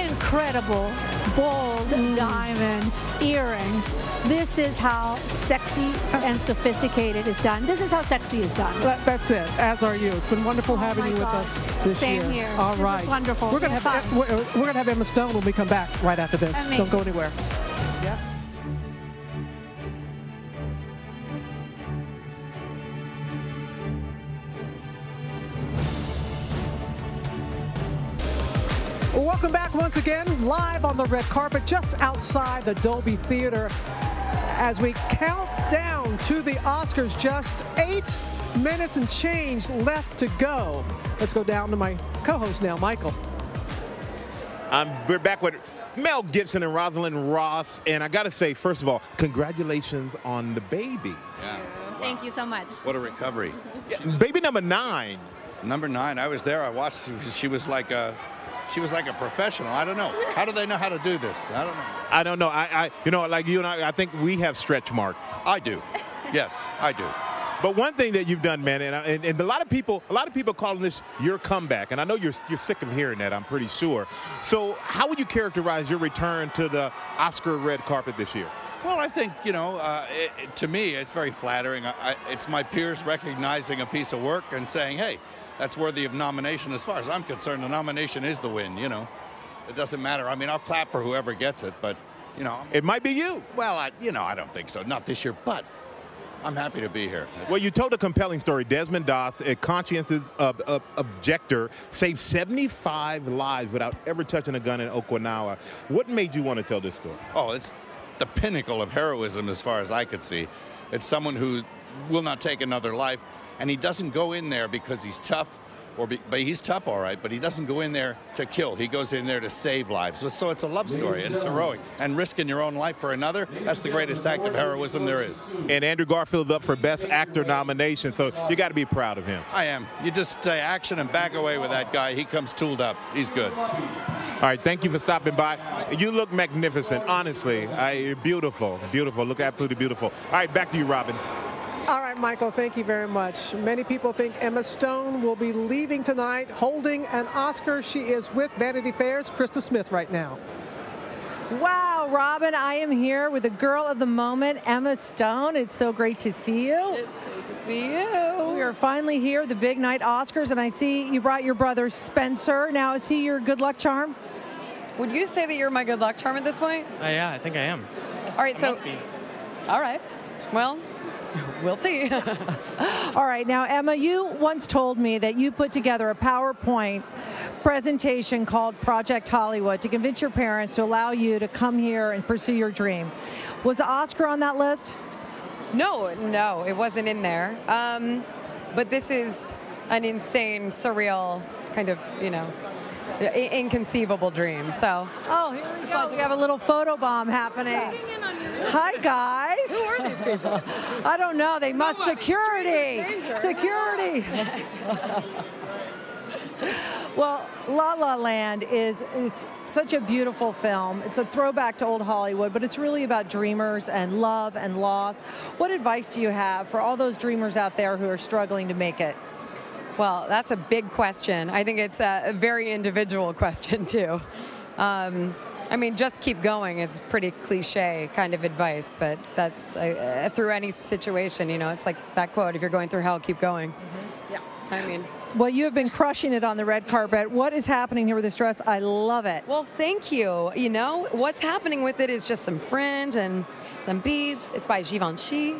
incredible bold diamond earrings. This is how sexy and sophisticated is done. This is how sexy is done. That's it. As are you. It's been wonderful having you with us this Same year. here. All This right. is wonderful. We're gonna have Emma Stone when we come back right after this. Amazing. Don't go anywhere. Yeah. Welcome back once again, live on the red carpet, just outside the Dolby Theater, as we count down to the Oscars. Just 8 minutes and change left to go. Let's go down to my co-host now, Michael. We're back with Mel Gibson and Rosalind Ross, and I got to say, first of all, congratulations on the baby. Yeah. Thank you so much. What a recovery. Baby number 9. Number 9. I was there. I watched. She was like a professional. I don't know. How do they know how to do this? I don't know. I don't know. You know, like you and I think we have stretch marks. I do. Yes, I do. But one thing that you've done, man, and a lot of people calling this your comeback, and I know you're sick of hearing that, I'm pretty sure. So how would you characterize your return to the Oscar red carpet this year? Well, I think, you know, to me, it's very flattering. It's my peers recognizing a piece of work and saying, hey, that's worthy of nomination. As far as I'm concerned, the nomination is the win, you know. It doesn't matter. I mean, I'll clap for whoever gets it, but, you know. It might be you. Well, I don't think so. Not this year, but I'm happy to be here. Well, you told a compelling story. Desmond Doss, a conscientious objector, saved 75 lives without ever touching a gun in Okinawa. What made you want to tell this story? Oh, it's the pinnacle of heroism as far as I could see. It's someone who will not take another life, and he doesn't go in there because he's tough but he's tough, all right, but he doesn't go in there to kill. He goes in there to save lives. So it's a love story, and it's heroic. And risking your own life for another, that's the greatest act of heroism there is. And Andrew Garfield's up for Best Actor nomination, so you got to be proud of him. I am. You just say action and back away with that guy. He comes tooled up. He's good. All right, thank you for stopping by. You look magnificent, honestly. You're beautiful, beautiful. Look absolutely beautiful. All right, back to you, Robin. All right, Michael, thank you very much. Many people think Emma Stone will be leaving tonight holding an Oscar. She is with Vanity Fair's Krista Smith right now. Wow, Robin, I am here with the girl of the moment, Emma Stone. It's so great to see you. It's great to see you. We are finally here, the big night Oscars, and I see you brought your brother Spencer. Now, is he your good luck charm? Would you say that you're my good luck charm at this point? Yeah, I think I am. All right, so. All right. Well, we'll see. All right. Now, Emma, you once told me that you put together a PowerPoint presentation called Project Hollywood to convince your parents to allow you to come here and pursue your dream. Was the Oscar on that list? No, it wasn't in there. But this is an insane, surreal kind of, inconceivable dream. So. Oh, here we go. We have a little photo bomb happening. Hi, guys. Who are these people? I don't know. They must security. Security. Well, La La Land is such a beautiful film. It's a throwback to old Hollywood, but it's really about dreamers and love and loss. What advice do you have for all those dreamers out there who are struggling to make it? Well, that's a big question. I think it's a very individual question, too. Just keep going is pretty cliche kind of advice, but that's through any situation, it's like that quote, if you're going through hell, keep going. Mm-hmm. Yeah, Well, you have been crushing it on the red carpet. What is happening here with this dress? I love it. Well, thank you. What's happening with it is just some fringe and some beads. It's by Givenchy.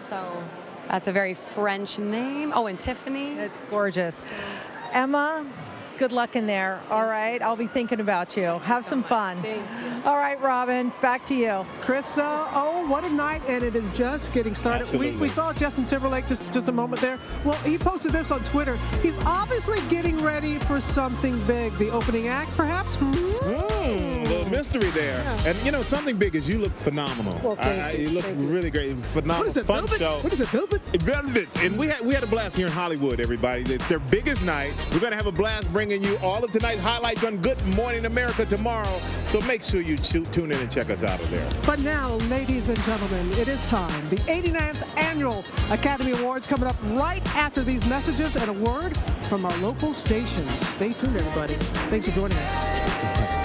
So that's a very French name. Oh, and Tiffany. It's gorgeous. Emma, good luck in there. All right, I'll be thinking about you. Have some fun. Thank you. All right, Robin, back to you. Krista, oh, what a night, and it is just getting started. We saw Justin Timberlake just a moment there. Well, he posted this on Twitter. He's obviously getting ready for something big. The opening act, perhaps? A little mystery there. Yeah. And, something big is you look phenomenal. Well, you look really great. Phenomenal. What is it, fun Velvet? show. What is it, Velvet? Velvet. And we had a blast here in Hollywood, everybody. It's their biggest night. We're going to have a blast bringing you all of tonight's highlights on Good Morning America tomorrow. So make sure you tune in and check us out of there. But now, ladies and gentlemen, it is time. The 89th Annual Academy Awards coming up right after these messages and a word from our local stations. Stay tuned, everybody. Thanks for joining us.